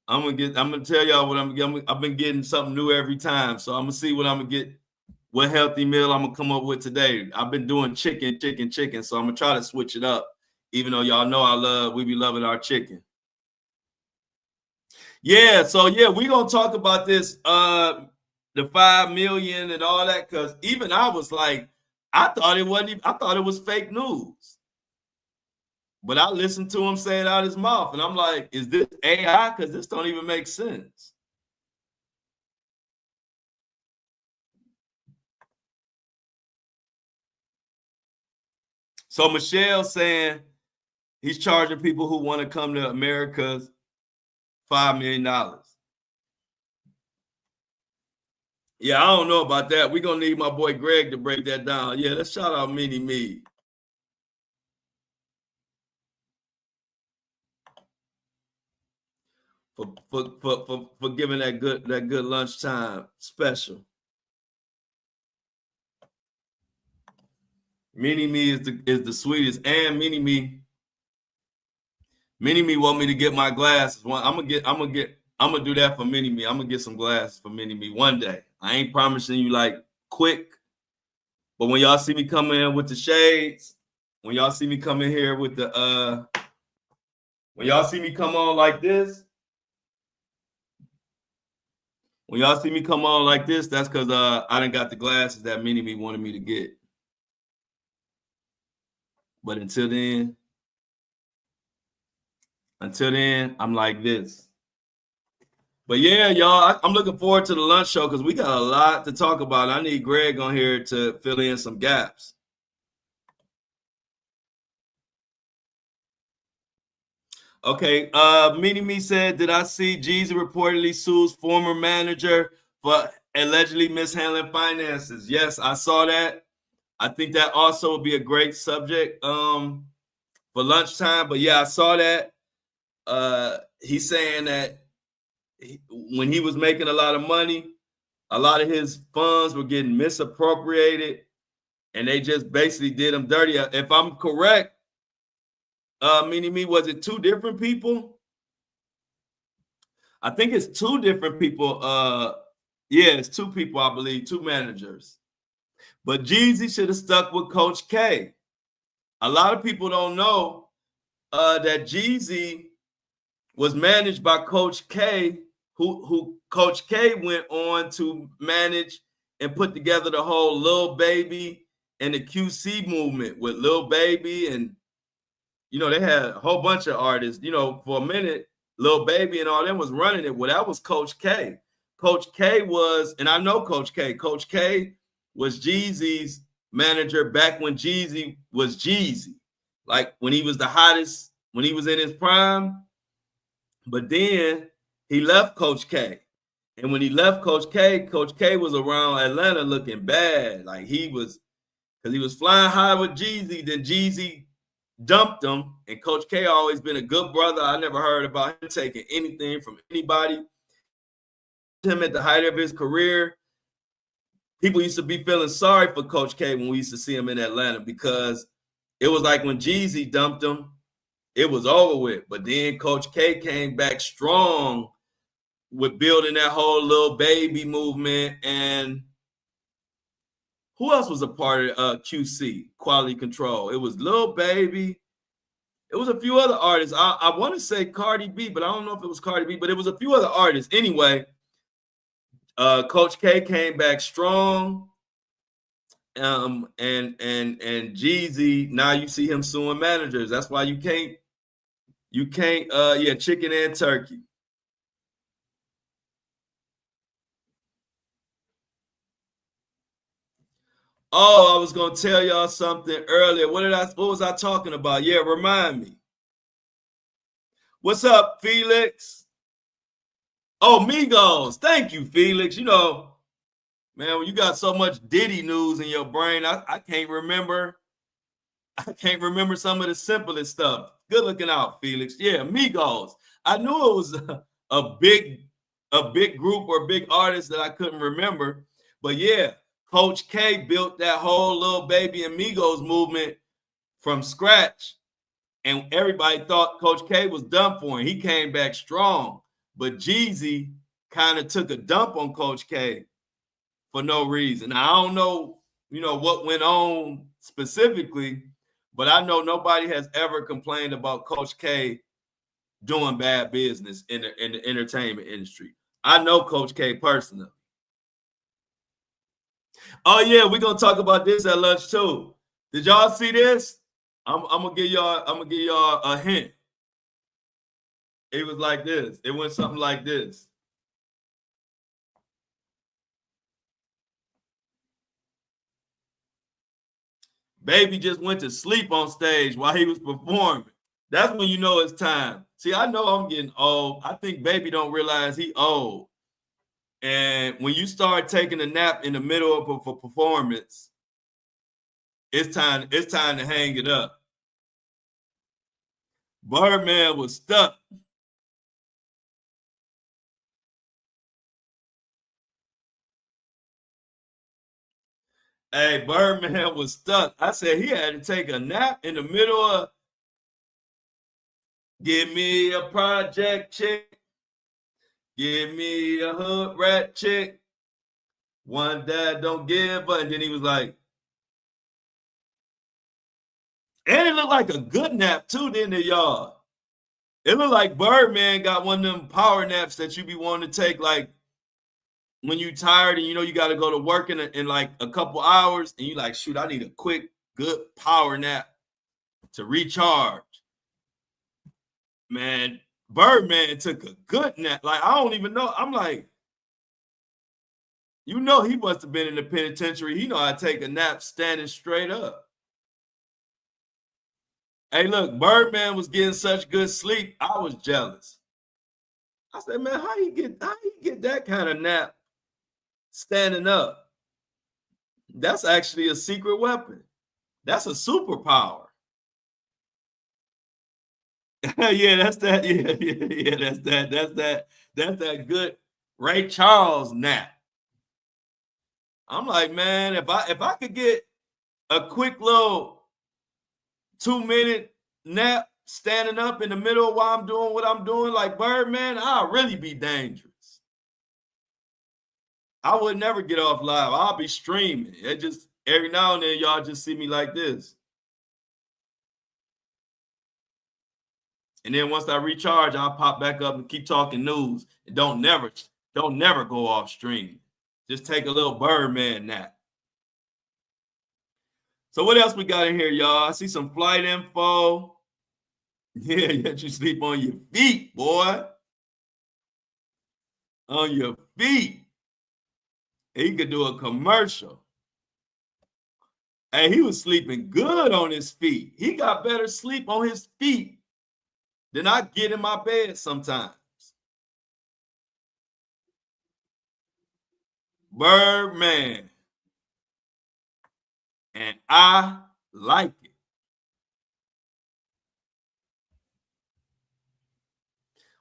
I'm gonna tell y'all what I've been getting something new every time. So I'm gonna see what I'm gonna get, what healthy meal I'm gonna come up with today. I've been doing chicken. So I'm gonna try to switch it up, even though y'all know we be loving our chicken. Yeah, so yeah, we're gonna talk about this, the 5 million and all that, because even I was like, I thought it was fake news. But I listened to him say it out his mouth, and I'm like, is this AI? Because this don't even make sense. So Michelle saying he's charging people who want to come to America $5 million. Yeah, I don't know about that. We're going to need my boy Greg to break that down. Yeah, let's shout out Mini Me. For giving that good lunchtime special. Mini Me is the sweetest, and Mini Me want me to get my glasses. I'm gonna do that for Mini Me. I'm gonna get some glasses for Mini Me one day. I ain't promising you like quick, but when y'all see me coming in with the shades, when y'all see me coming here with the when y'all see me come on like this, that's because I done got the glasses that Mini Me wanted me to get. But until then, I'm like this. But yeah, y'all, I'm looking forward to the lunch show because we got a lot to talk about. I need Greg on here to fill in some gaps. Okay, Mini Me said, did I see Jeezy reportedly sues former manager for allegedly mishandling finances? Yes, I saw that. I think that also would be a great subject for lunchtime. But yeah, I saw that. He's saying that when he was making a lot of money, a lot of his funds were getting misappropriated, and they just basically did him dirty. If I'm correct, Mini Me, was it two different people? I think it's two different people. Yeah, it's two people, I believe, two managers. But Jeezy should have stuck with Coach K. A lot of people don't know that Jeezy was managed by Coach K, who Coach K went on to manage and put together the whole Lil Baby and the QC movement with Lil Baby. And, you know, they had a whole bunch of artists, you know, for a minute, Lil Baby and all them was running it. Well, that was Coach K. Coach K was, and I know Coach K. Coach K was Jeezy's manager back when Jeezy was Jeezy. Like when he was the hottest, when he was in his prime. But then he left Coach K. And when he left Coach K was around Atlanta looking bad. Like he was, because he was flying high with Jeezy. Then Jeezy dumped him. And Coach K always been a good brother. I never heard about him taking anything from anybody. Him at the height of his career, people used to be feeling sorry for Coach K when we used to see him in Atlanta, because it was like when Jeezy dumped him, it was over with. But then Coach K came back strong with building that whole Lil Baby movement. And who else was a part of QC, Quality Control? It was Lil Baby. It was a few other artists. I want to say Cardi B, but I don't know if it was Cardi B, but it was a few other artists. Anyway, Coach K came back strong. And Jeezy, now you see him suing managers. That's why you can't, chicken and turkey. Oh, I was gonna tell y'all something earlier. What was I talking about? Yeah, remind me. What's up, Felix? Oh, Migos. Thank you, Felix. You know, man, when you got so much Diddy news in your brain, I can't remember. I can't remember some of the simplest stuff. Good looking out, Felix. Yeah, Migos. I knew it was a big group or big artist that I couldn't remember. But yeah, Coach K built that whole Lil Baby and Migos movement from scratch. And everybody thought Coach K was done for him. He came back strong. But Jeezy kind of took a dump on Coach K for no reason. Now, I don't know, what went on specifically, but I know nobody has ever complained about Coach K doing bad business in the entertainment industry. I know Coach K personally. Oh yeah, we're gonna talk about this at lunch too. Did y'all see this? I'm gonna give y'all a hint. It was like this. It went something like this. Baby just went to sleep on stage while he was performing. That's when you know it's time. See, I know I'm getting old. I think Baby don't realize he old. And when you start taking a nap in the middle of a performance, it's time to hang it up. Birdman was stuck. Hey, Birdman was stuck. I said he had to take a nap in the middle of give me a project chick, give me a hood rat chick, one that don't give, and then he was like, and it looked like a good nap too, didn't it, y'all? It looked like Birdman got one of them power naps that you be wanting to take, like when you tired and you know you got to go to work in like a couple hours, and you like, shoot, I need a quick, good power nap to recharge. Man, Birdman took a good nap. Like, I don't even know. I'm like, you know, he must have been in the penitentiary. He know how to take a nap standing straight up. Hey, look, Birdman was getting such good sleep. I was jealous. I said, man, how you get that kind of nap standing up? That's actually a secret weapon. That's a superpower. Yeah, that's that. Yeah, that's that good Ray Charles nap. I'm like, man, if I could get a quick little 2-minute nap standing up in the middle while I'm doing what I'm doing, like Birdman, I'll really be dangerous. I would never get off live. I'll be streaming. It just every now and then y'all just see me like this. And then once I recharge, I'll pop back up and keep talking news. And don't never go off stream. Just take a little Birdman nap. So what else we got in here, y'all? I see some flight info. Yeah, you sleep on your feet, boy. On your feet. He could do a commercial. And he was sleeping good on his feet. He got better sleep on his feet than I get in my bed sometimes. Birdman. And I like it.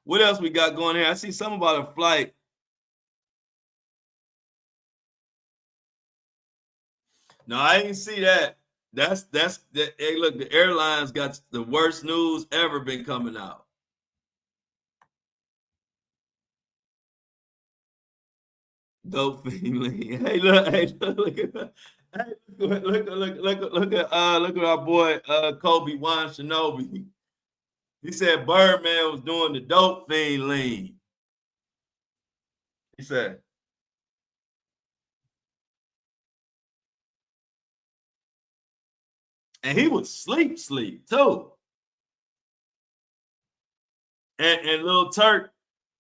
What else we got going here? I see something about a flight. No, I didn't see that. That's that. Hey, look, the airlines got the worst news ever been coming out. Dope feeling. Hey, look at look at our boy Kobe Wan Shinobi. He said Birdman was doing the dope fiend lean. He said, and he was sleep too. And Lil Turk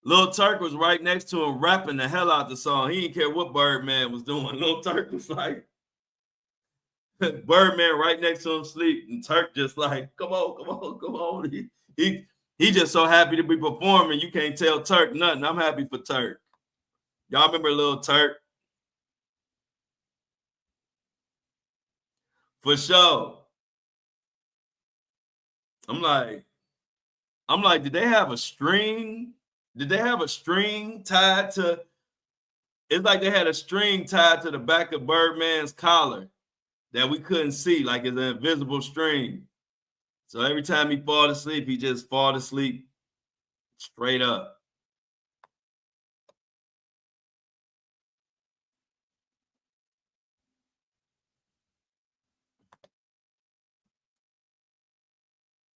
was right next to him rapping the hell out the song. He didn't care what Birdman was doing. Lil Turk was like, Birdman right next to him sleep, and Turk just like, come on. He just so happy to be performing. You can't tell Turk nothing. I'm happy for Turk. Y'all remember Lil Turk? For sure. I'm like, did they have a string? Did they have a string tied to? It's like they had a string tied to the back of Birdman's collar that we couldn't see, like it's an invisible string. So every time he fall asleep, he just fall asleep straight up.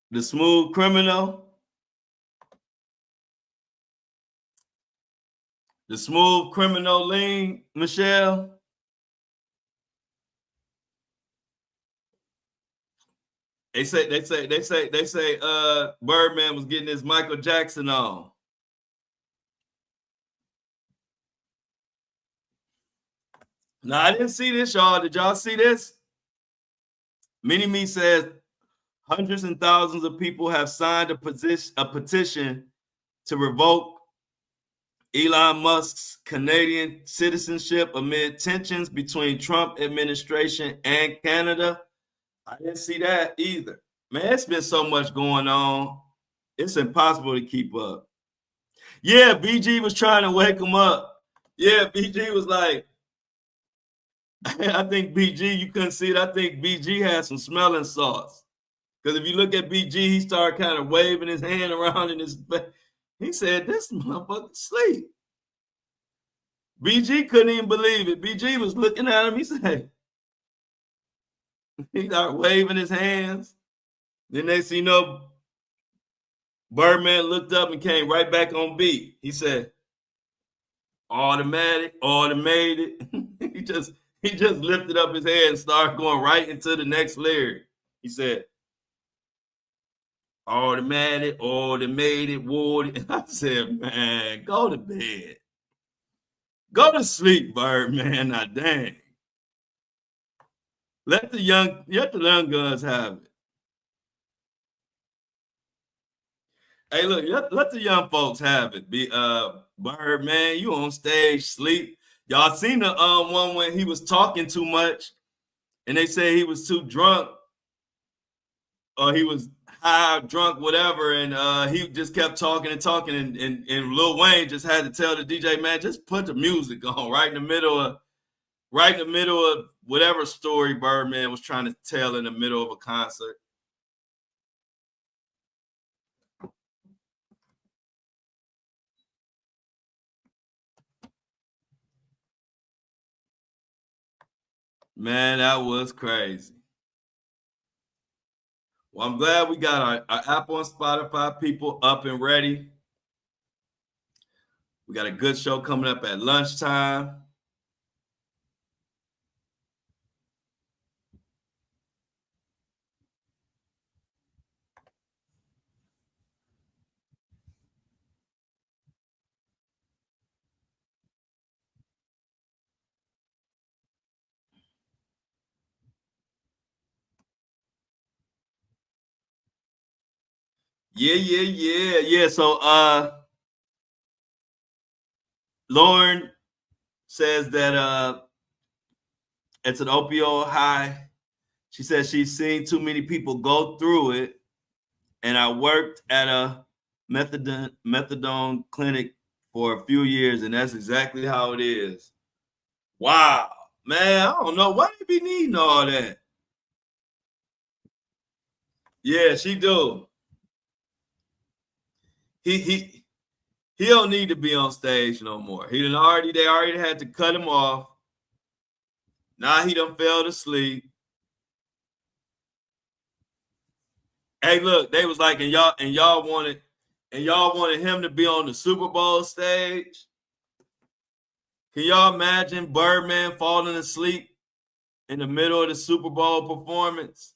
The Smooth Criminal. The Smooth Criminal lean, Michelle. They say Birdman was getting his Michael Jackson on. Now I didn't see this, y'all. Did y'all see this? Mini Me says hundreds and thousands of people have signed a petition to revoke Elon Musk's Canadian citizenship amid tensions between Trump administration and Canada. I didn't see that either. Man, it's been so much going on. It's impossible to keep up. Yeah, BG was trying to wake him up. Yeah, BG was like, I think BG, you couldn't see it. I think BG had some smelling salts. Because if you look at BG, he started kind of waving his hand around in his back. He said, this motherfucker sleep. BG couldn't even believe it. BG was looking at him. He said, he started waving his hands. Then they see Birdman looked up and came right back on beat. He said, automatic, automated. he just lifted up his head and started going right into the next lyric. He said, automatic, automated, water. I said, man, go to bed. Go to sleep, Birdman. Now, dang. Let the young guns have it. Hey, look, let the young folks have it. Birdman, you on stage, sleep. Y'all seen the one when he was talking too much and they say he was too drunk or he was high, drunk, whatever, and he just kept talking and talking, and Lil Wayne just had to tell the DJ, man, just put the music on right in the middle of whatever story Birdman was trying to tell in the middle of a concert. Man, that was crazy. Well, I'm glad we got our app on Spotify people up and ready. We got a good show coming up at lunchtime. Yeah. So Lauren says that it's an opioid high. She says she's seen too many people go through it. And I worked at a methadone clinic for a few years, and that's exactly how it is. Wow. Man, I don't know. Why they be needing all that? Yeah, she do. He don't need to be on stage no more. They already had to cut him off. Now he done fell asleep. Hey, look, they was like, and y'all wanted him to be on the Super Bowl stage. Can y'all imagine Birdman falling asleep in the middle of the Super Bowl performance?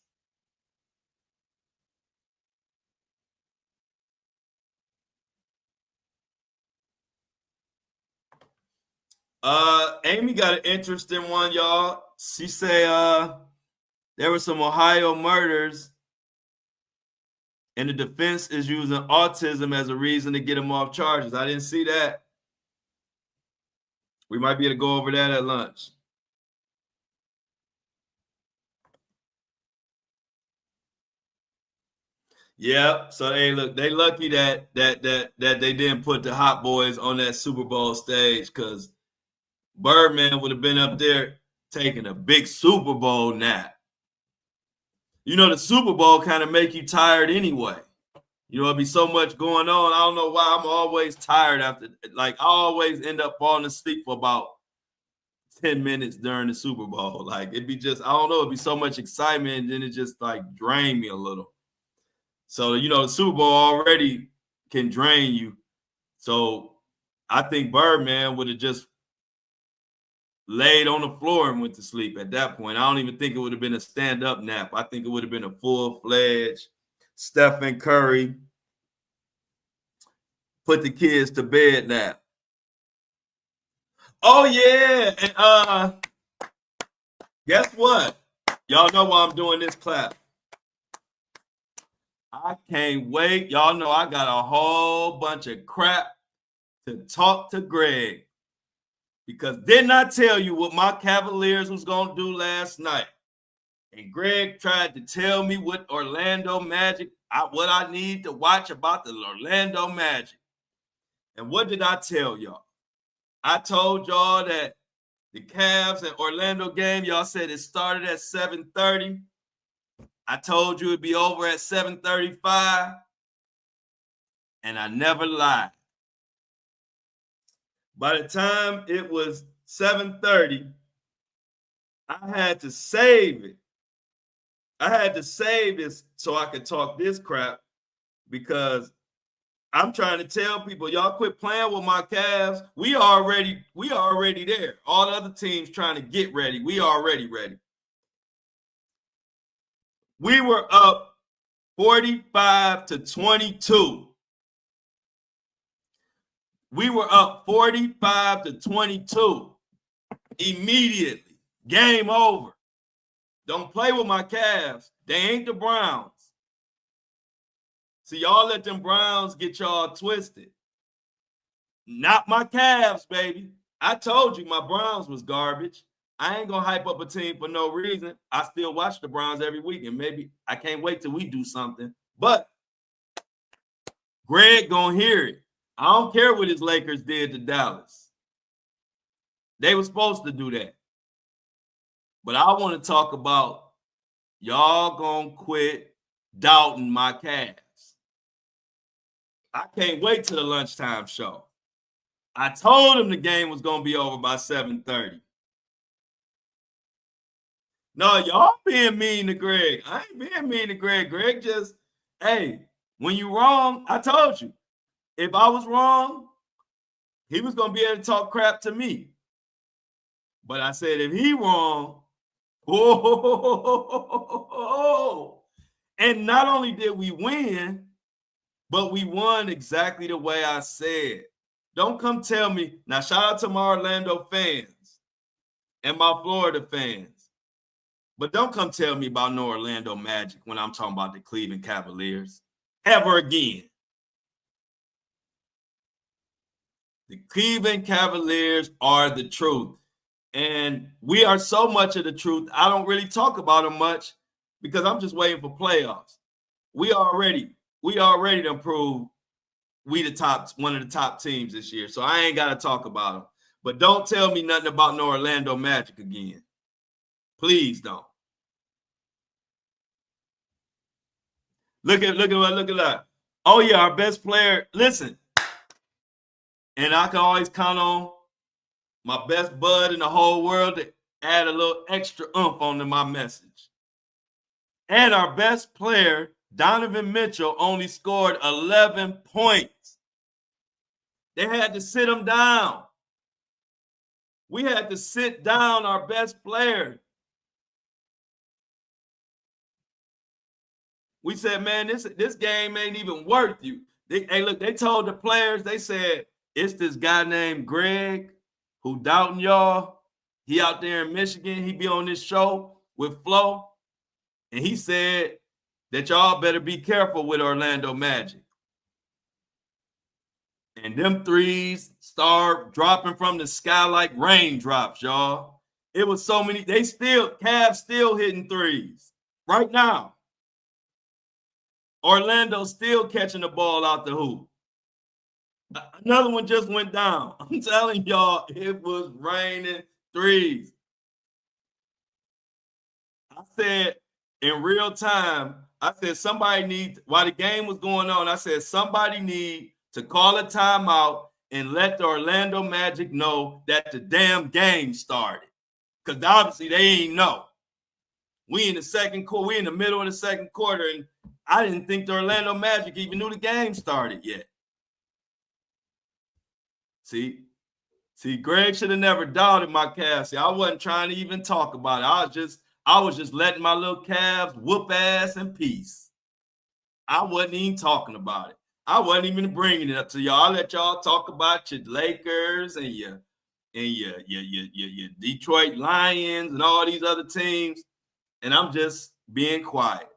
Amy got an interesting one, y'all. She say there were some Ohio murders and the defense is using autism as a reason to get him off charges. I didn't see that. We might be able to go over that at lunch. Yeah. So hey, look, they lucky that they didn't put the Hot Boys on that Super Bowl stage, because Birdman would have been up there taking a big Super Bowl nap. You know, the Super Bowl kind of make you tired anyway. You know, it'd be so much going on. I don't know why I'm always tired after, like, I always end up falling asleep for about 10 minutes during the Super Bowl. Like, it'd be just, I don't know, it'd be so much excitement, and then it just like drained me a little. So, you know, the Super Bowl already can drain you. So I think Birdman would have just laid on the floor and went to sleep at that point. I don't even think it would have been a stand-up nap. I think it would have been a full-fledged Stephen Curry put the kids to bed nap. Oh yeah, and guess what? Y'all know why I'm doing this clap. I can't wait. Y'all know I got a whole bunch of crap to talk to Greg. Because didn't I tell you what my Cavaliers was going to do last night? And Greg tried to tell me what Orlando Magic, what I need to watch about the Orlando Magic. And what did I tell y'all? I told y'all that the Cavs and Orlando game, y'all said it started at 7:30. I told you it'd be over at 7:35. And I never lied. By the time it was 7:30, I had to save it. I had to save this so I could talk this crap because I'm trying to tell people, y'all quit playing with my Cavs. We already there. All the other teams trying to get ready. We already ready. We were up 45-22. We were up 45-22 immediately. Game over. Don't play with my Cavs. They ain't the Browns. See, y'all let them Browns get y'all twisted. Not my Cavs, baby. I told you my Browns was garbage. I ain't going to hype up a team for no reason. I still watch the Browns every week, and maybe I can't wait till we do something. But Greg going to hear it. I don't care what his Lakers did to Dallas. They were supposed to do that. But I want to talk about y'all gonna quit doubting my Cavs. I can't wait till the lunchtime show. I told him the game was gonna be over by 7:30. No, y'all being mean to Greg. I ain't being mean to Greg. Greg just, hey, when you wrong, I told you. If I was wrong, he was gonna be able to talk crap to me. But I said, if he wrong, and not only did we win, but we won exactly the way I said. Don't come tell me. Now, shout out to my Orlando fans and my Florida fans. But don't come tell me about no Orlando Magic when I'm talking about the Cleveland Cavaliers. Ever again. The Cleveland Cavaliers are the truth. And we are so much of the truth, I don't really talk about them much because I'm just waiting for playoffs. We already done proved we one of the top teams this year. So I ain't got to talk about them. But don't tell me nothing about no Orlando Magic again. Please don't. Look at that. Oh, yeah, our best player. Listen. And I can always count on my best bud in the whole world to add a little extra oomph onto my message. And our best player, Donovan Mitchell, only scored 11 points. They had to sit him down. We had to sit down our best player. We said, man, this game ain't even worth you. They told the players, they said, it's this guy named Greg who doubting y'all. He out there in Michigan. He be on this show with Flo. And he said that y'all better be careful with Orlando Magic. And them threes start dropping from the sky like raindrops, y'all. It was so many. Cavs still hitting threes right now. Orlando still catching the ball out the hoop. Another one just went down. I'm telling y'all, it was raining threes. I said in real time, I said while the game was going on, I said somebody need to call a timeout and let the Orlando Magic know that the damn game started. Because obviously they ain't know. We in the second quarter, we in the middle of the second quarter, and I didn't think the Orlando Magic even knew the game started yet. See, Greg should have never doubted my Cavs. See, I wasn't trying to even talk about it. I was just letting my little Cavs whoop ass in peace. I wasn't even talking about it. I wasn't even bringing it up to y'all. I let y'all talk about your Lakers and your Detroit Lions and all these other teams. and I'm just being quiet.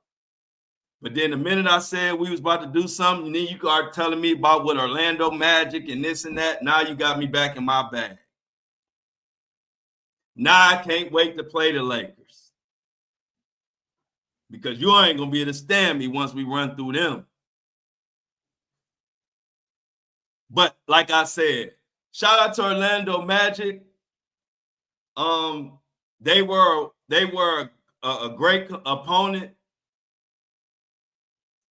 But then the minute I said we was about to do something, then you are telling me about what Orlando Magic and this and that. Now you got me back in my bag. Now I can't wait to play the Lakers. Because you ain't going to be able to stand me once we run through them. But like I said, shout out to Orlando Magic. They were a great opponent.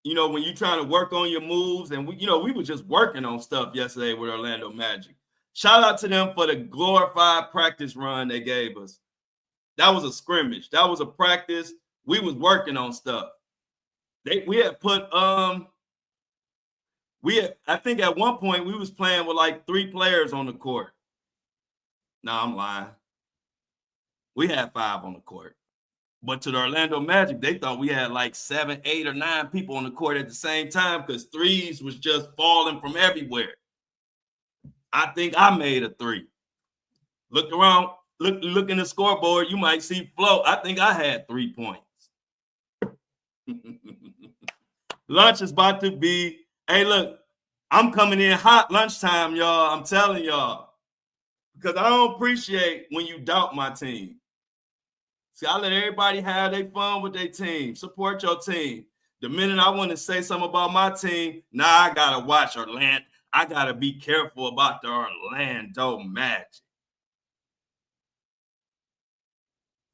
You know, when you're trying to work on your moves, and we were just working on stuff yesterday with Orlando Magic. Shout out to them for the glorified practice run they gave us. That was a scrimmage. That was a practice. We was working on stuff. We had put I think at one point we was playing with like 3 players on the court. Nah, I'm lying. We had 5 on the court. But to the Orlando Magic, they thought we had like 7, 8, or 9 people on the court at the same time because threes was just falling from everywhere. I think I made a 3. Look around, look in the scoreboard, you might see Flo. I think I had 3 points. Lunch is about to be, hey, look, I'm coming in hot lunchtime, y'all. I'm telling y'all. Because I don't appreciate when you doubt my team. See, I let everybody have their fun with their team. Support your team. The minute I want to say something about my team, now I got to watch Orlando. I got to be careful about the Orlando Magic.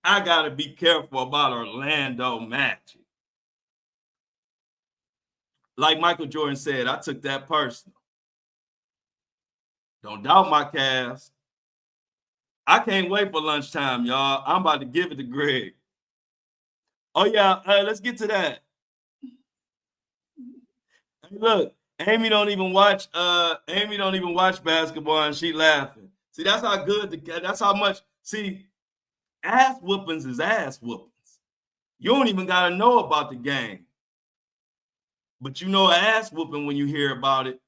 I got to be careful about Orlando Magic. Like Michael Jordan said, I took that personal. Don't doubt my Cavs. I can't wait for lunchtime, y'all. I'm about to give it to Greg. Oh, yeah. Let's get to that. Hey, look, Amy don't even watch basketball, and she laughing. See, that's how good that's how much. See, ass whoopings is ass whoopings. You don't even gotta know about the game. But you know ass whooping when you hear about it.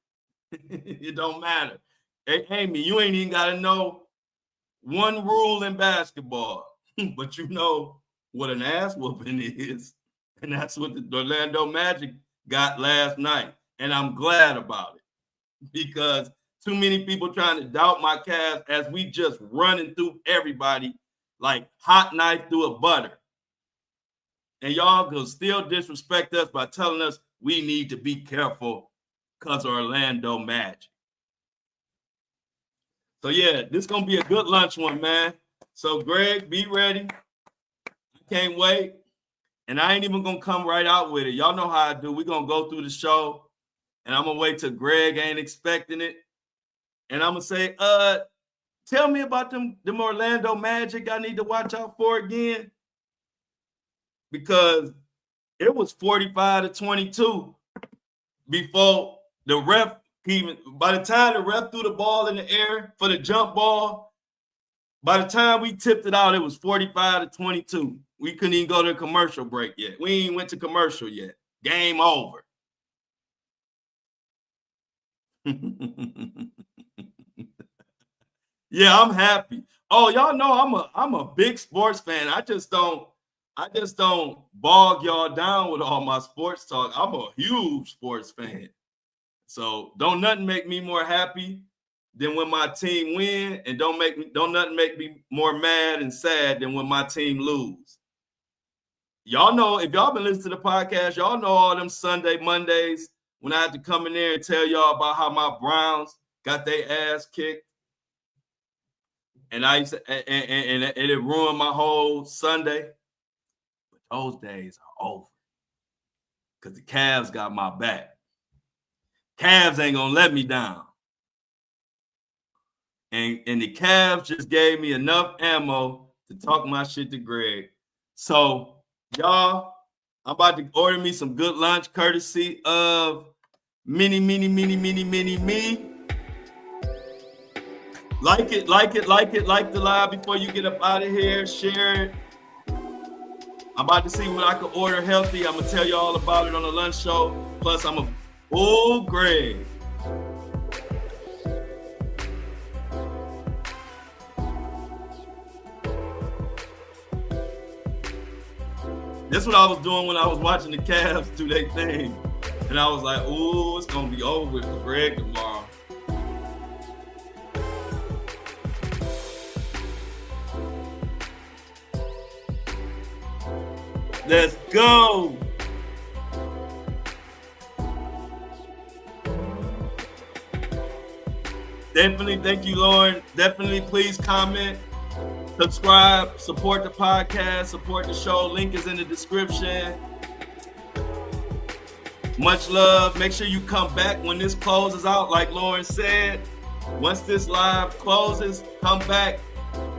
It don't matter. Hey, Amy, you ain't even gotta know one rule in basketball, but you know what an ass whooping is. And that's what the Orlando Magic got last night. And I'm glad about it because too many people trying to doubt my Cavs as we just running through everybody like hot knife through a butter. And y'all will still disrespect us by telling us we need to be careful because of Orlando Magic. So, yeah, this is going to be a good lunch one, man. So, Greg, be ready. I can't wait. And I ain't even going to come right out with it. Y'all know how I do. We're going to go through the show, and I'm going to wait till Greg ain't expecting it. And I'm going to say, tell me about them Orlando Magic I need to watch out for again. Because it was 45-22 before the ref even, by the time the ref threw the ball in the air for the jump ball, by the time we tipped it out, it was 45-22. We couldn't even go to a commercial break yet. We ain't went to commercial yet. Game over. Yeah, I'm happy. Oh, y'all know I'm a big sports fan. I just don't bog y'all down with all my sports talk. I'm a huge sports fan. So don't nothing make me more happy than when my team win, and don't nothing make me more mad and sad than when my team lose. Y'all know, if y'all been listening to the podcast, y'all know all them Sunday, Mondays when I had to come in there and tell y'all about how my Browns got their ass kicked. And I used to, and it ruined my whole Sunday. But those days are over because the Cavs got my back. Cavs ain't gonna let me down. And the Cavs just gave me enough ammo to talk my shit to Greg. So, y'all, I'm about to order me some good lunch courtesy of Mini Me. Like the live before you get up out of here. Share it. I'm about to see what I can order healthy. I'm gonna tell you all about it on the lunch show. Plus, Greg. That's what I was doing when I was watching the Cavs do their thing. And I was like, ooh, it's going to be over with for Greg tomorrow. Let's go. Definitely, thank you, Lauren. Definitely, please comment, subscribe, support the podcast, support the show. Link is in the description. Much love. Make sure you come back when this closes out, like Lauren said. Once this live closes, come back,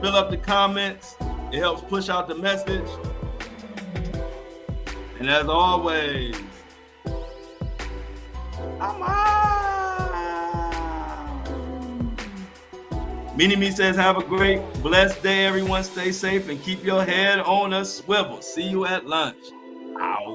fill up the comments. It helps push out the message. And as always, I'm out. Mini Me says, have a great, blessed day, everyone. Stay safe and keep your head on a swivel. See you at lunch. Ow.